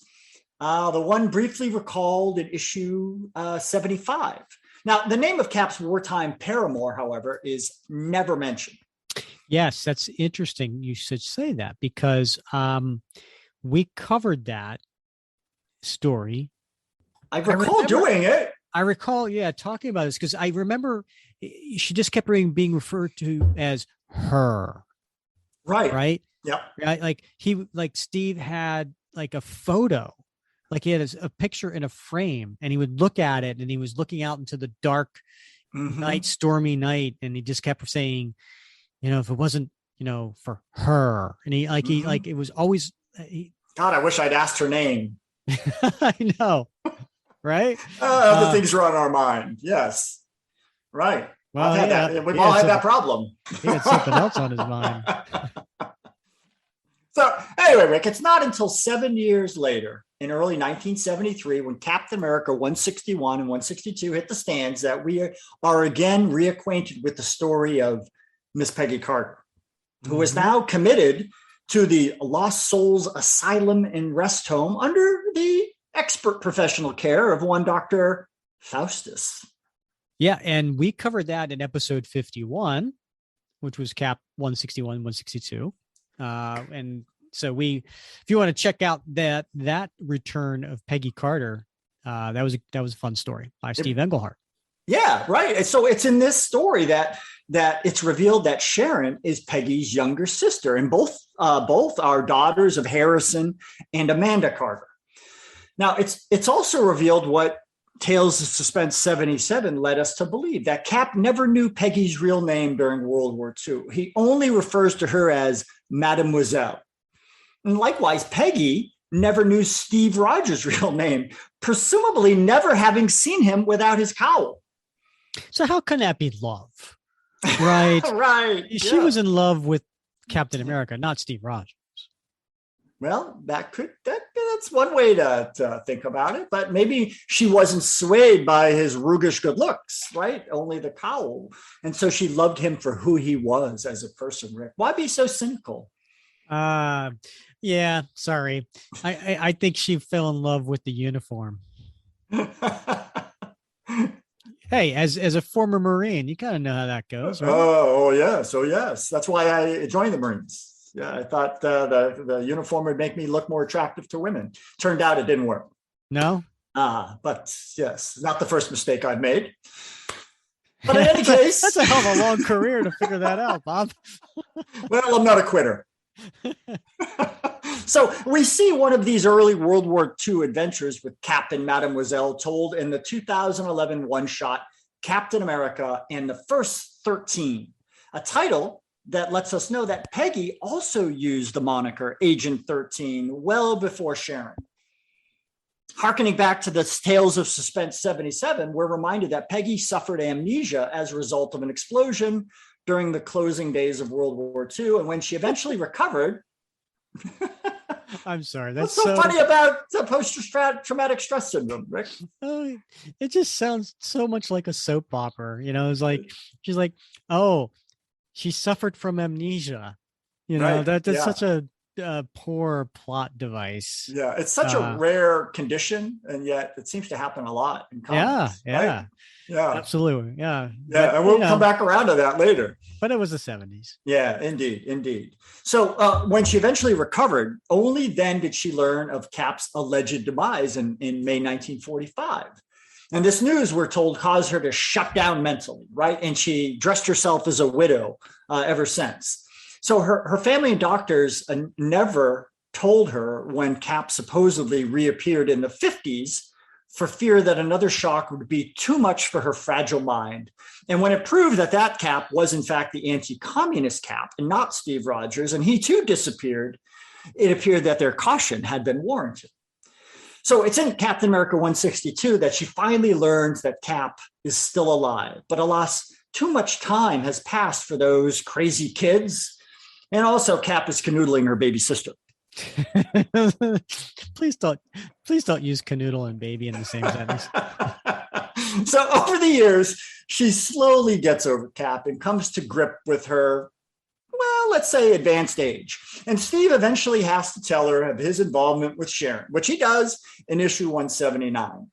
The one briefly recalled in issue 75. Now, the name of Cap's wartime paramour, however, is never mentioned. Yes, that's interesting. You should say that because we covered that story. I recall doing it. I recall, talking about this because I remember she just kept being referred to as her. Right. Yep. Like Steve had like a photo, like he had a picture in a frame, and he would look at it, and he was looking out into the dark night, stormy night, and he just kept saying, if it wasn't, for her, and he it was always. God, I wish I'd asked her name. I know. Right? Other things are on our mind. Yes. Right. Well, we've all had that problem. He had something else on his mind. So anyway, Rick, it's not until 7 years later, in early 1973, when Captain America 161 and 162 hit the stands, that we are again reacquainted with the story of Miss Peggy Carter, who is now committed to the Lost Souls Asylum and Rest Home under the expert professional care of one Dr. Faustus. Yeah, and we covered that in episode 51, which was Cap 161, 162. And so if you want to check out that return of Peggy Carter, that was a fun story by Steve Englehart. Yeah, right. And so it's in this story that it's revealed that Sharon is Peggy's younger sister, and both are daughters of Harrison and Amanda Carter. Now, it's also revealed what Tales of Suspense 77 led us to believe, that Cap never knew Peggy's real name during World War II. He only refers to her as Mademoiselle. And likewise, Peggy never knew Steve Rogers' real name, presumably never having seen him without his cowl. So how can that be love? Right. Right. She Yeah. was in love with Captain America, not Steve Rogers. Well, that's one way to think about it, but maybe she wasn't swayed by his roguish good looks, right? Only the cowl. And so she loved him for who he was as a person, Rick. Why be so cynical? Uh yeah, sorry. I think she fell in love with the uniform. Hey, as a former Marine, you kind of know how that goes, right? Oh, yes. Oh, yes. That's why I joined the Marines. Yeah, I thought the uniform would make me look more attractive to women. Turned out it didn't work. No. But yes, not the first mistake I've made. But in any case, that's a hell of a long career to figure that out, Bob. Well, I'm not a quitter. So we see one of these early World War II adventures with Captain Mademoiselle told in the 2011 one-shot Captain America and the First 13, a title that lets us know that Peggy also used the moniker Agent 13 well before Sharon. Harkening back to the Tales of Suspense 77, we're reminded that Peggy suffered amnesia as a result of an explosion during the closing days of World War II. And when she eventually recovered, I'm sorry. What's so funny about post-traumatic stress syndrome, Rick? It just sounds so much like a soap opera. It's like, she's like, oh, she suffered from amnesia. Right. That's such a poor plot device. Yeah, it's such a rare condition, and yet it seems to happen a lot in comics. Yeah. Yeah, absolutely. Yeah. But, and we'll come back around to that later. But it was the 70s. Yeah, indeed. So when she eventually recovered, only then did she learn of Cap's alleged demise in May 1945. And this news, we're told, caused her to shut down mentally, right? And she dressed herself as a widow ever since. So her family and doctors never told her when Cap supposedly reappeared in the 50s for fear that another shock would be too much for her fragile mind. And when it proved that Cap was in fact the anti-communist Cap and not Steve Rogers, and he too disappeared, it appeared that their caution had been warranted. So it's in Captain America 162 that she finally learns that Cap is still alive. But alas, too much time has passed for those crazy kids. And also Cap is canoodling her baby sister. Please don't use canoodle and baby in the same sentence. So over the years, she slowly gets over Cap and comes to grip with her, well, let's say advanced age. And Steve eventually has to tell her of his involvement with Sharon, which he does in issue 179.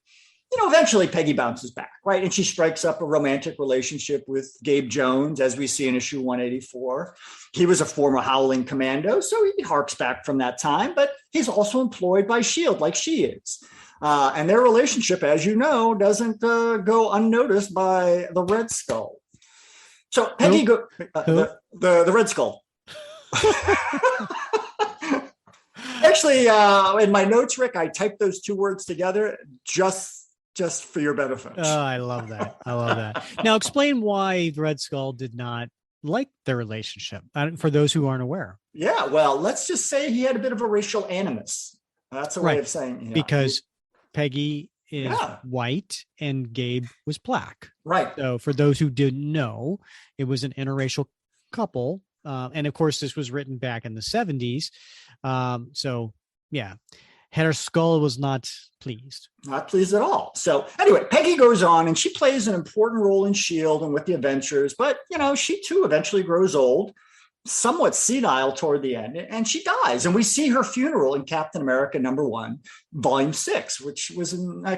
Eventually Peggy bounces back, right? And she strikes up a romantic relationship with Gabe Jones, as we see in issue 184. He was a former Howling Commando, so he harks back from that time, but he's also employed by S.H.I.E.L.D. like she is. And their relationship, as you know, doesn't go unnoticed by the Red Skull. So Peggy, the Red Skull. Actually, in my notes, Rick, I typed those two words together just for your benefit. Oh, I love that. Now, explain why the Red Skull did not like their relationship, for those who aren't aware. Yeah, well, let's just say he had a bit of a racial animus. That's a way of saying, because Peggy is white and Gabe was black. Right. So for those who didn't know, it was an interracial couple. And of course, this was written back in the 70s. So yeah, Heather Skull was not pleased. Not pleased at all. So anyway, Peggy goes on and she plays an important role in S.H.I.E.L.D. and with the Adventures, but she too eventually grows old, somewhat senile toward the end, and she dies. And we see her funeral in Captain America #1, Volume 6, which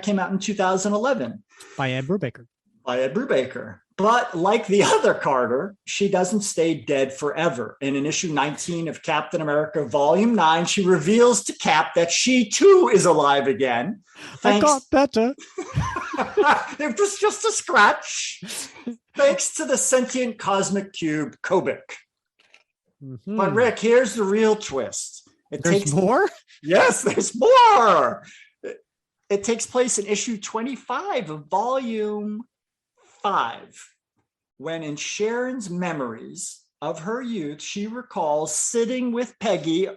came out in 2011. By Ed Brubaker. But like the other Carter, she doesn't stay dead forever. And in issue 19 of Captain America Volume 9, she reveals to Cap that she too is alive again. I got better. It was just a scratch. Thanks to the sentient cosmic cube, Kobik. Mm-hmm. But Rick, here's the real twist. There's more? Yes, there's more. It takes place in issue 25 of Volume 5, when in Sharon's memories of her youth, she recalls sitting with Peggy,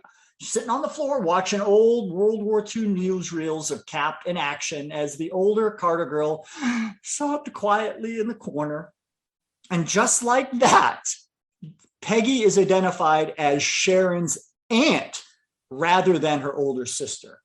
sitting on the floor watching old World War II newsreels of Cap in action as the older Carter girl sobbed quietly in the corner. And just like that, Peggy is identified as Sharon's aunt rather than her older sister.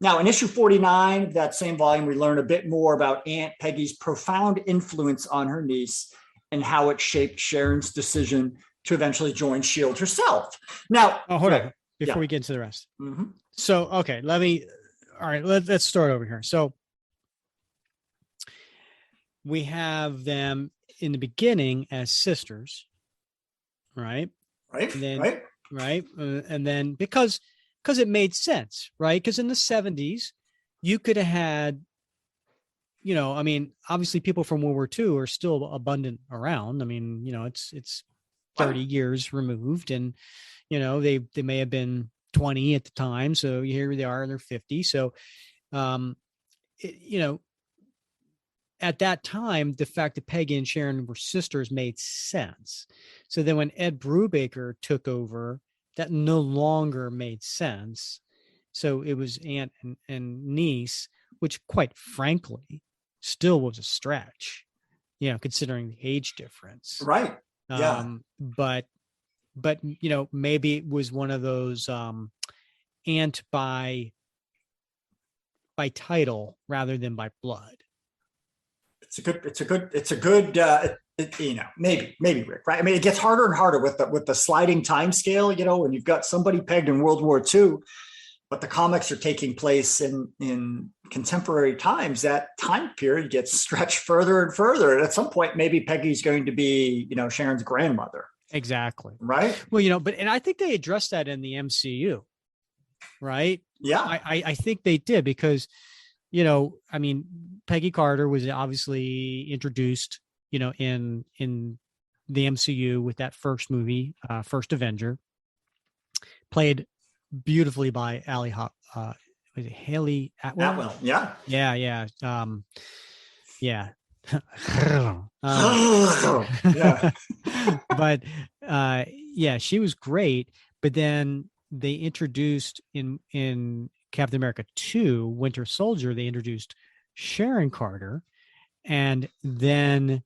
Now, in issue 49 of that same volume, we learn a bit more about Aunt Peggy's profound influence on her niece and how it shaped Sharon's decision to eventually join S.H.I.E.L.D. herself. Now, hold on before we get into the rest. Mm-hmm. So, okay, let's start over here. So we have them in the beginning as sisters, right? Right. And then, right. And then because it made sense, right? Because in the 70s, you could have had, I mean, obviously people from World War II are still abundant around. I mean, it's 30 years removed, and, they may have been 20 at the time. So here they are in their 50s. So, at that time, the fact that Peggy and Sharon were sisters made sense. So then when Ed Brubaker took over, that no longer made sense. So it was aunt and niece, which quite frankly still was a stretch, considering the age difference. Right. Yeah. But maybe it was one of those aunt by title rather than by blood. It's a good maybe Rick, right? I mean, it gets harder and harder with the sliding time scale, when you've got somebody pegged in World War II, but the comics are taking place in contemporary times. That time period gets stretched further and further. And at some point, maybe Peggy's going to be, Sharon's grandmother. Exactly. Right. Well, and I think they addressed that in the MCU, right? Yeah. I think they did because, I mean, Peggy Carter was obviously introduced, in the MCU with that first movie, First Avenger, played beautifully by was it Haley Atwell? Yeah. Yeah. Yeah. Yeah. Yeah. But yeah, she was great. But then they introduced in Captain America 2, Winter Soldier, they introduced Sharon Carter. And then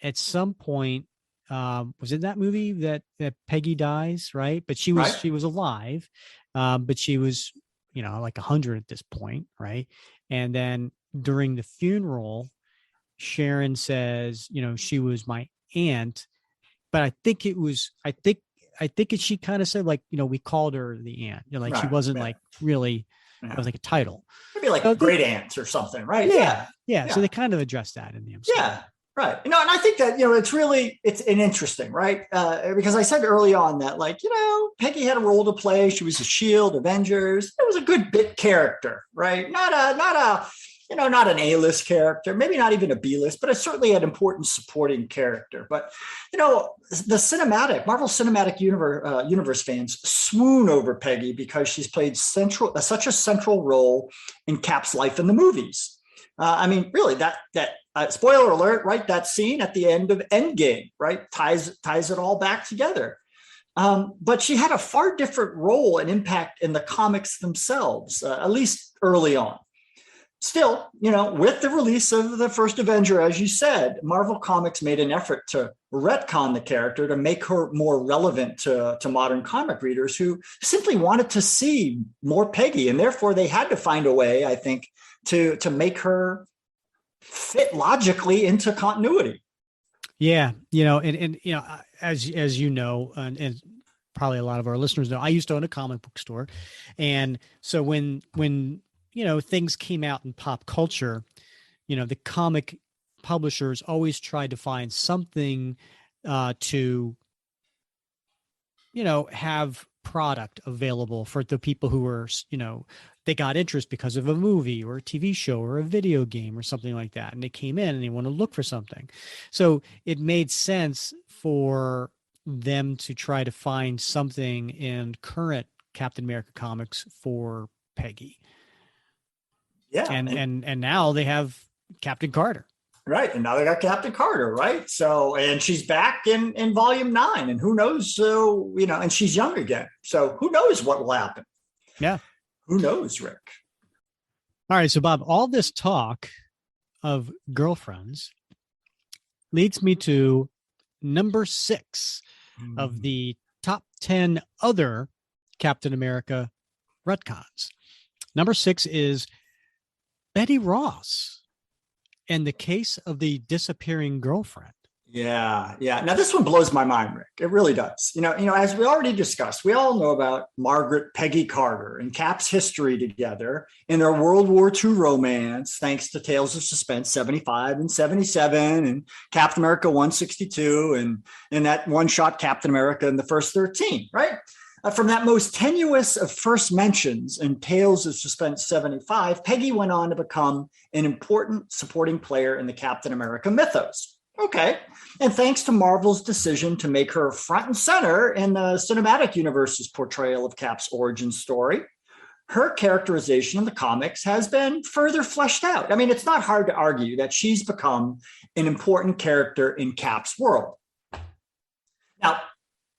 at some point, was it that movie that Peggy dies, right? But she was alive, but she was, like 100 at this point, right? And then during the funeral, Sharon says, she was my aunt, but I think she kind of said, like, we called her the aunt, like she wasn't like really, it was like a title. Maybe like great aunt or something, right? Yeah. So they kind of addressed that in the MCU. Yeah. Right. And I think that, it's an interesting, right? Because I said early on that, like, Peggy had a role to play. She was a S.H.I.E.L.D., Avengers. It was a good bit character, right? Not an A-list character, maybe not even a B-list, but it's certainly an important supporting character. But, the Marvel Cinematic Universe fans swoon over Peggy because she's played such a central role in Cap's life in the movies. I mean, really, that spoiler alert, right? That scene at the end of Endgame, right, ties it all back together. But she had a far different role and impact in the comics themselves, at least early on. Still, with the release of the first Avenger, as you said, Marvel Comics made an effort to retcon the character to make her more relevant to modern comic readers who simply wanted to see more Peggy. And therefore, they had to find a way, I think, to make her fit logically into continuity. Yeah. As and probably a lot of our listeners know, I used to own a comic book store. And so when things came out in pop culture, the comic publishers always tried to find something to, have product available for the people who were, they got interest because of a movie or a TV show or a video game or something like that. And they came in and they want to look for something. So it made sense for them to try to find something in current Captain America comics for Peggy. Yeah. And now they have Captain Carter. Right. And now they got Captain Carter. Right. So, and she's back in volume 9, and who knows, and she's young again. So who knows what will happen? Yeah. Who knows, Rick? All right. So, Bob, all this talk of girlfriends, leads me to number 6 of the top 10 other Captain America retcons. Number 6 is Betty Ross and the case of the disappearing girlfriend. Yeah. Now this one blows my mind, Rick. It really does. As we already discussed, we all know about Margaret Peggy Carter and Cap's history together in their World War II romance, thanks to Tales of Suspense 75 and 77 and Captain America 162 and that one-shot Captain America in the first 13, right? From that most tenuous of first mentions in Tales of Suspense 75, Peggy went on to become an important supporting player in the Captain America mythos. Okay. And thanks to Marvel's decision to make her front and center in the cinematic universe's portrayal of Cap's origin story, her characterization in the comics has been further fleshed out. I mean, it's not hard to argue that she's become an important character in Cap's world. Now,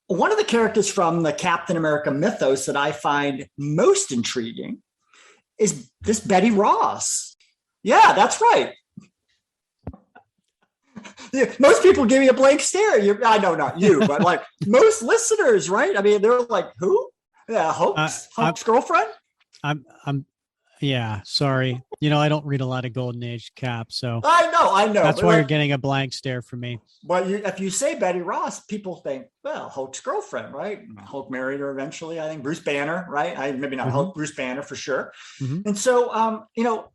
one of the characters from the Captain America mythos that I find most intriguing is this Betty Ross. Yeah, that's right. Most people give me a blank stare. I know not you, but like most listeners, right? I mean, they're like, "Who? Yeah, Hulk's girlfriend." Yeah, sorry. I don't read a lot of Golden Age Cap, so I know. That's why you're getting a blank stare from me. But if you say Betty Ross, people think, well, Hulk's girlfriend, right? Hulk married her eventually. I think Bruce Banner, right? Maybe not Hulk, Bruce Banner for sure. Mm-hmm. And so,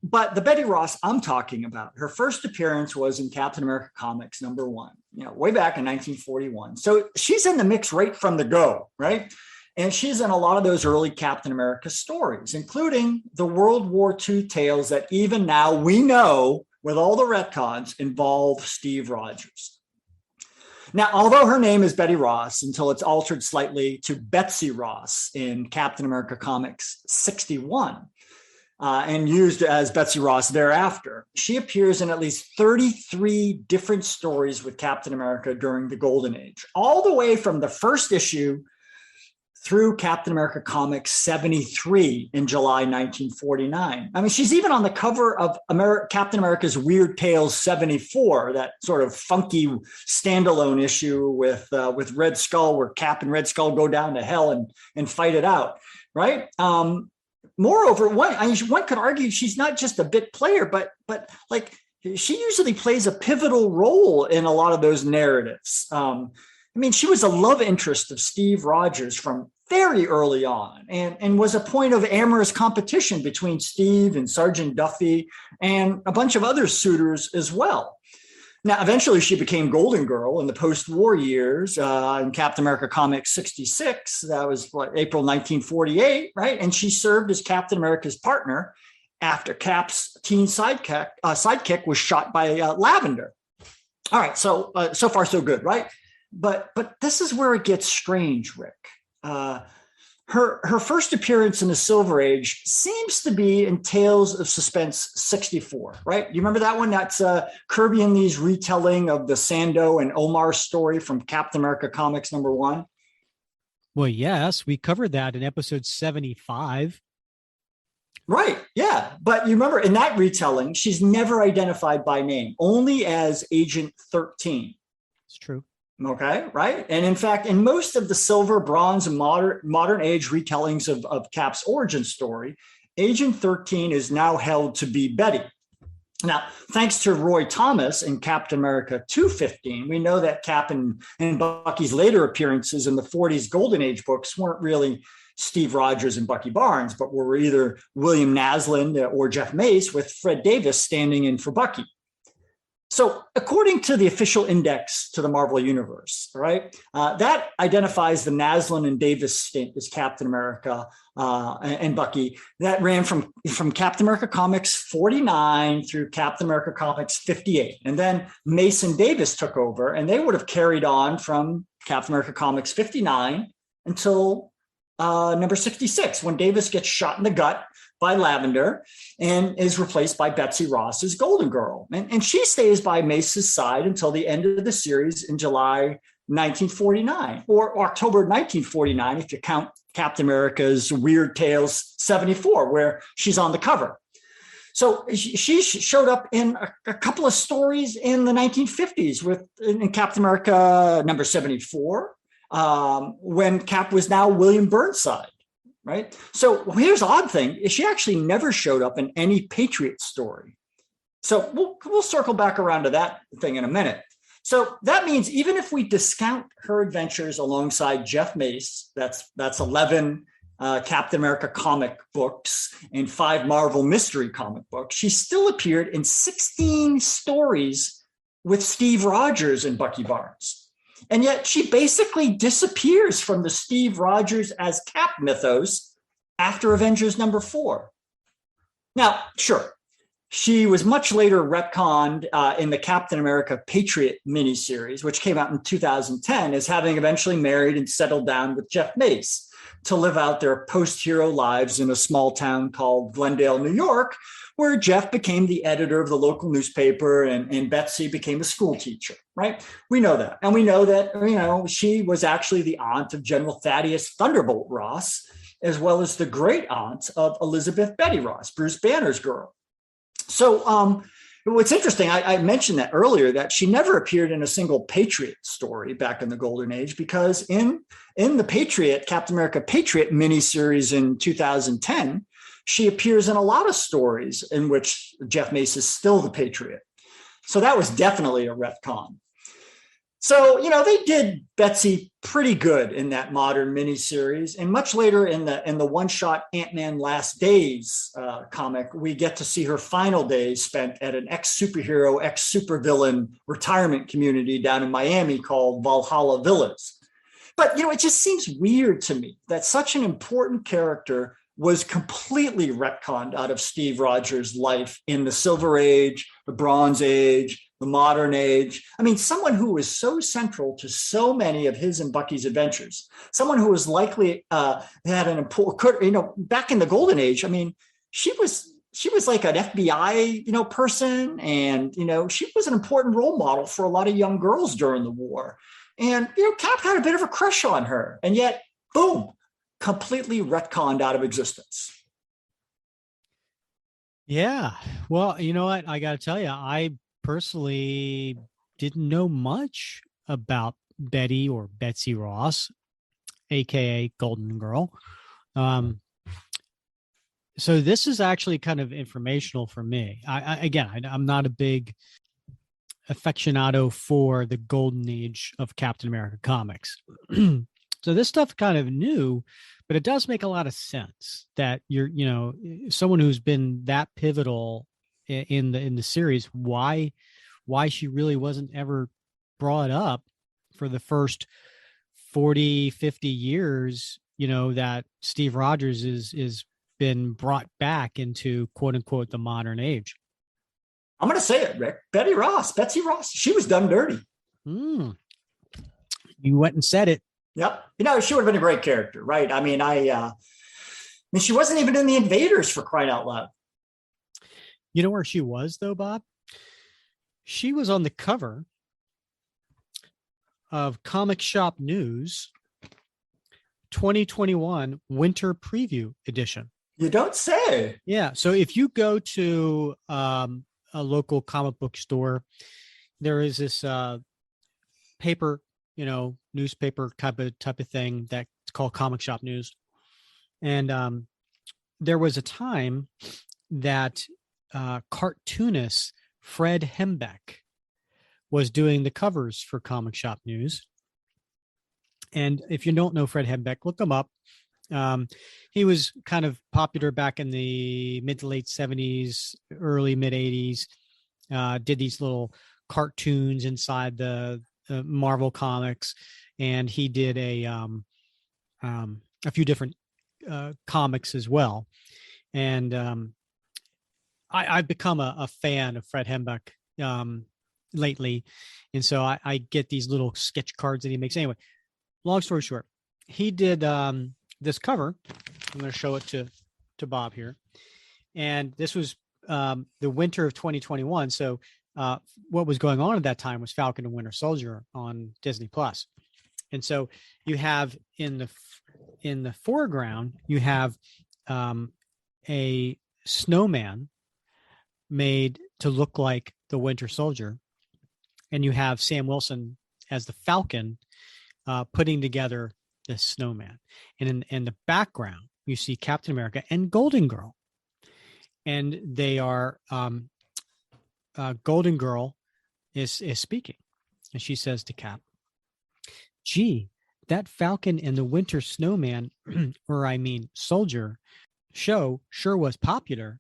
but the Betty Ross I'm talking about, her first appearance was in Captain America Comics #1, way back in 1941. So she's in the mix right from the go, right? And she's in a lot of those early Captain America stories, including the World War II tales that even now we know, with all the retcons, involve Steve Rogers. Now, although her name is Betty Ross until it's altered slightly to Betsy Ross in Captain America Comics 61, and used as Betsy Ross thereafter, she appears in at least 33 different stories with Captain America during the Golden Age, all the way from the first issue through Captain America Comics 73 in July 1949. I mean, she's even on the cover of Captain America's Weird Tales 74, that sort of funky standalone issue with Red Skull, where Cap and Red Skull go down to hell and fight it out, right? Moreover, one could argue she's not just a bit player, but like she usually plays a pivotal role in a lot of those narratives. I mean, she was a love interest of Steve Rogers from very early on and was a point of amorous competition between Steve and Sergeant Duffy and a bunch of other suitors as well. Now, eventually she became Golden Girl in the post-war years in Captain America Comics 66. That was April 1948, right? And she served as Captain America's partner after Cap's teen sidekick was shot by Lavender. All right, so far so good, right? But this is where it gets strange, Rick. Her first appearance in the Silver Age seems to be in Tales of Suspense 64, right? You remember that one? That's Kirby and Lee's retelling of the Sando and Omar story from Captain America Comics #1. Well, yes, we covered that in episode 75. Right. Yeah. But you remember in that retelling, she's never identified by name, only as Agent 13. It's true. Okay, right. And in fact, in most of the Silver, Bronze, and modern age retellings of Cap's origin story, Agent 13 is now held to be Betty. Now, thanks to Roy Thomas in Captain America 215, we know that Cap and Bucky's later appearances in the 40s Golden Age books weren't really Steve Rogers and Bucky Barnes, but were either William Naslund or Jeff Mace, with Fred Davis standing in for Bucky. So according to the official index to the Marvel Universe, right, that identifies the Naslund and Davis stint as Captain America and Bucky. That ran from Captain America Comics 49 through Captain America Comics 58. And then Mason Davis took over, and they would have carried on from Captain America Comics 59 until number 66, when Davis gets shot in the gut by Lavender and is replaced by Betsy Ross as Golden Girl. And she stays by Mace's side until the end of the series in July 1949, or October 1949, if you count Captain America's Weird Tales 74, where she's on the cover. So she showed up in a couple of stories in the 1950s in Captain America number 74, when Cap was now William Burnside, right? So here's the odd thing: is she actually never showed up in any Patriot story. So we'll circle back around to that thing in a minute. So that means even if we discount her adventures alongside Jeff Mace, that's 11 Captain America comic books and 5 Marvel mystery comic books, she still appeared in 16 stories with Steve Rogers and Bucky Barnes. And yet she basically disappears from the Steve Rogers as Cap mythos after Avengers number 4. Now, sure, she was much later retconned in the Captain America Patriot miniseries, which came out in 2010, as having eventually married and settled down with Jeff Mace to live out their post-hero lives in a small town called Glendale, New York, where Jeff became the editor of the local newspaper and Betsy became a school teacher, right? We know that. And we know that, she was actually the aunt of General Thaddeus Thunderbolt Ross, as well as the great aunt of Elizabeth Betty Ross, Bruce Banner's girl. So what's interesting, I mentioned that earlier, that she never appeared in a single Patriot story back in the Golden Age, because in the Patriot, Captain America Patriot miniseries in 2010, she appears in a lot of stories in which Jeff Mace is still the Patriot. So that was definitely a retcon. So, they did Betsy pretty good in that modern miniseries. And much later in the one-shot Ant-Man Last Days comic, we get to see her final days spent at an ex-superhero, ex-supervillain retirement community down in Miami called Valhalla Villas. But, it just seems weird to me that such an important character was completely retconned out of Steve Rogers' life in the Silver Age, the Bronze Age, the Modern Age. I mean, someone who was so central to so many of his and Bucky's adventures, someone who was likely had an important, back in the Golden Age. I mean, she was like an FBI, person, and, she was an important role model for a lot of young girls during the war. And, Cap had a bit of a crush on her, and yet, boom, completely retconned out of existence. Yeah. Well, you know what? I got to tell you, I personally didn't know much about Betty or Betsy Ross, aka Golden Girl. So this is actually kind of informational for me. I'm not a big aficionado for the Golden Age of Captain America comics. So this stuff kind of new, but it does make a lot of sense that you're, someone who's been that pivotal in the series, why she really wasn't ever brought up for the first 40, 50 years, that Steve Rogers is been brought back into quote unquote the modern age. I'm going to say it, Rick. Betsy Ross, she was done dirty. You went and said it. Yep. She would have been a great character, right? I mean, she wasn't even in the Invaders, for crying out loud. You know where she was, though, Bob? She was on the cover of Comic Shop News 2021 Winter Preview Edition. You don't say. Yeah. So if you go to a local comic book store, there is this paper, newspaper type of thing that's called Comic Shop News. And there was a time that cartoonist Fred Hembeck was doing the covers for Comic Shop News. And if you don't know Fred Hembeck, look him up. He was kind of popular back in the mid to late 70s, early mid 80s. Did these little cartoons inside the Marvel comics, and he did a few different comics as well. And I've become a fan of Fred Hembeck lately, and so I get these little sketch cards that he makes. Anyway, long story short, he did this cover. I'm going to show it to Bob here, and this was the winter of 2021. So what was going on at that time was Falcon and Winter Soldier on Disney Plus. And so you have in the foreground, you have a snowman made to look like the Winter Soldier, and you have Sam Wilson as the Falcon putting together the snowman. And in the background, you see Captain America and Golden Girl. And they are, Golden Girl is speaking. And she says to Cap, gee, that Falcon and the Winter Snowman, or I mean Soldier, show sure was popular.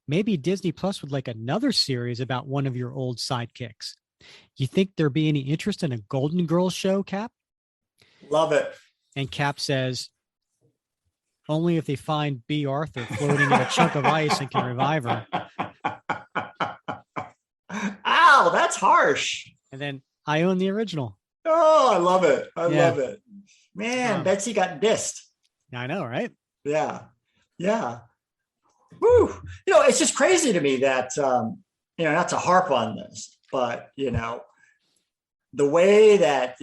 Maybe Disney Plus would like another series about one of your old sidekicks. You think there'd be any interest in a Golden Girls show, Cap? Love it. And Cap says, only if they find B. Arthur floating in a chunk of ice and can revive her. Ow, that's harsh. And then I own the original. Oh, I love it. I love it. Man, Betsy got dissed. I know, right? Yeah. Yeah. Woo. It's just crazy to me that, not to harp on this, but, the way that,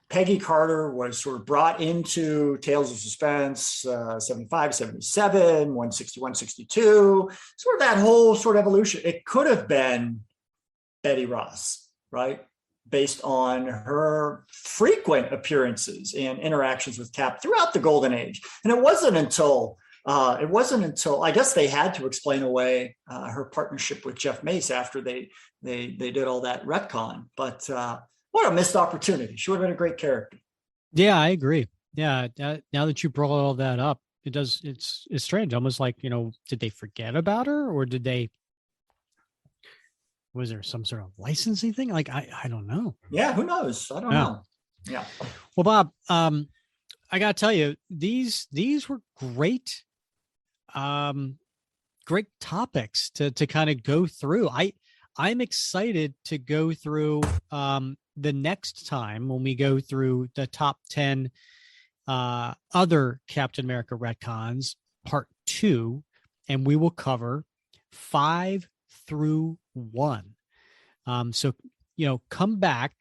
Peggy Carter was sort of brought into Tales of Suspense, 75, 77, 160, 162, sort of that whole sort of evolution. It could have been Betty Ross, right? Based on her frequent appearances and interactions with Cap throughout the Golden Age. And it wasn't until I guess they had to explain away her partnership with Jeff Mace after they did all that retcon. But what a missed opportunity. She would have been a great character. Yeah, I agree. Yeah. Now that you brought all that up, it's strange. Almost like, did they forget about her, or was there some sort of licensing thing? Like, I don't know. Yeah. Who knows? I don't know. Yeah. Well, Bob, I got to tell you, these were great, great topics to kind of go through. I'm excited to go through, the next time when we go through the top 10 other Captain America retcons, part 2, and we will cover 5 through 1. So come back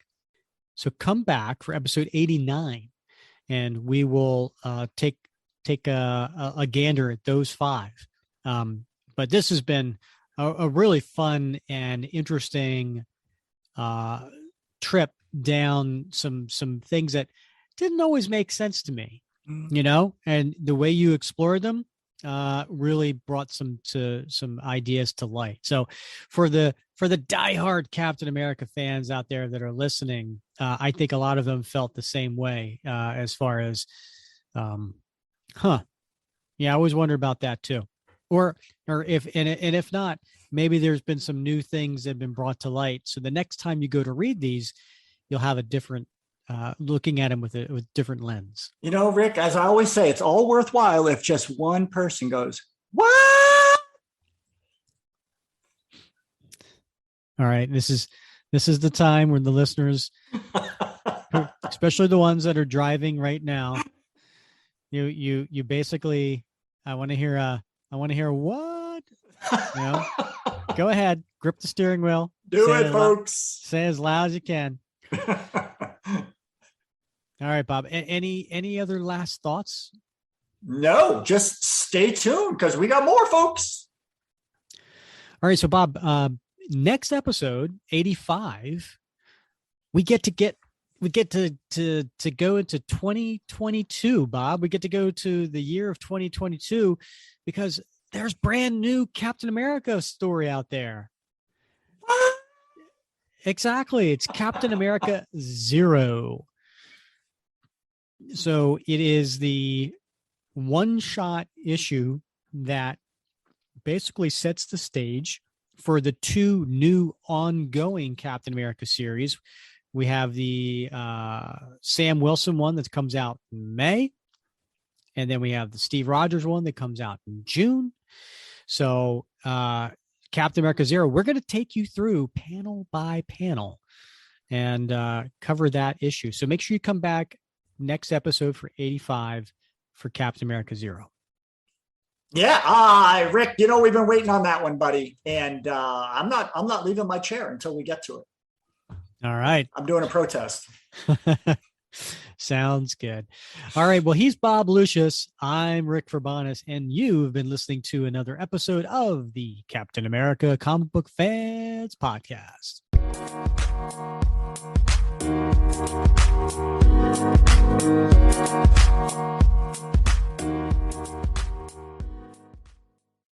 for episode 89, and we will take a gander at those 5. But this has been a really fun and interesting trip down some things that didn't always make sense to me, and the way you explored them really brought some ideas to light. So for the diehard Captain America fans out there that are listening, I think a lot of them felt the same way, as far as, I always wonder about that too. Or if not, maybe there's been some new things that have been brought to light. So the next time you go to read these, you'll have a different, looking at them with different lens. Rick, as I always say, it's all worthwhile if just one person goes, what? All right. This is the time when the listeners, especially the ones that are driving right now, you basically, I want to hear what, go ahead, grip the steering wheel. Do it, folks. Say as loud as you can. All right, Bob. Any other last thoughts? No, just stay tuned because we got more, folks. All right, so Bob, next episode 85, we get to go into 2022, Bob. We get to go to the year of 2022 because there's brand new Captain America story out there. What? Exactly. It's Captain America 0. So it is the one-shot issue that basically sets the stage for the 2 new ongoing Captain America series. We have the Sam Wilson one that comes out in May, and then we have the Steve Rogers one that comes out in June. So Captain America 0, we're going to take you through panel by panel and cover that issue. So make sure you come back next episode for 85 for Captain America 0. Yeah, Rick, we've been waiting on that one, buddy. And I'm not leaving my chair until we get to it. All right. I'm doing a protest. Sounds good. All right. Well, he's Bob Lucius. I'm Rick Verbanis, and you've been listening to another episode of the Captain America Comic Book Fans Podcast.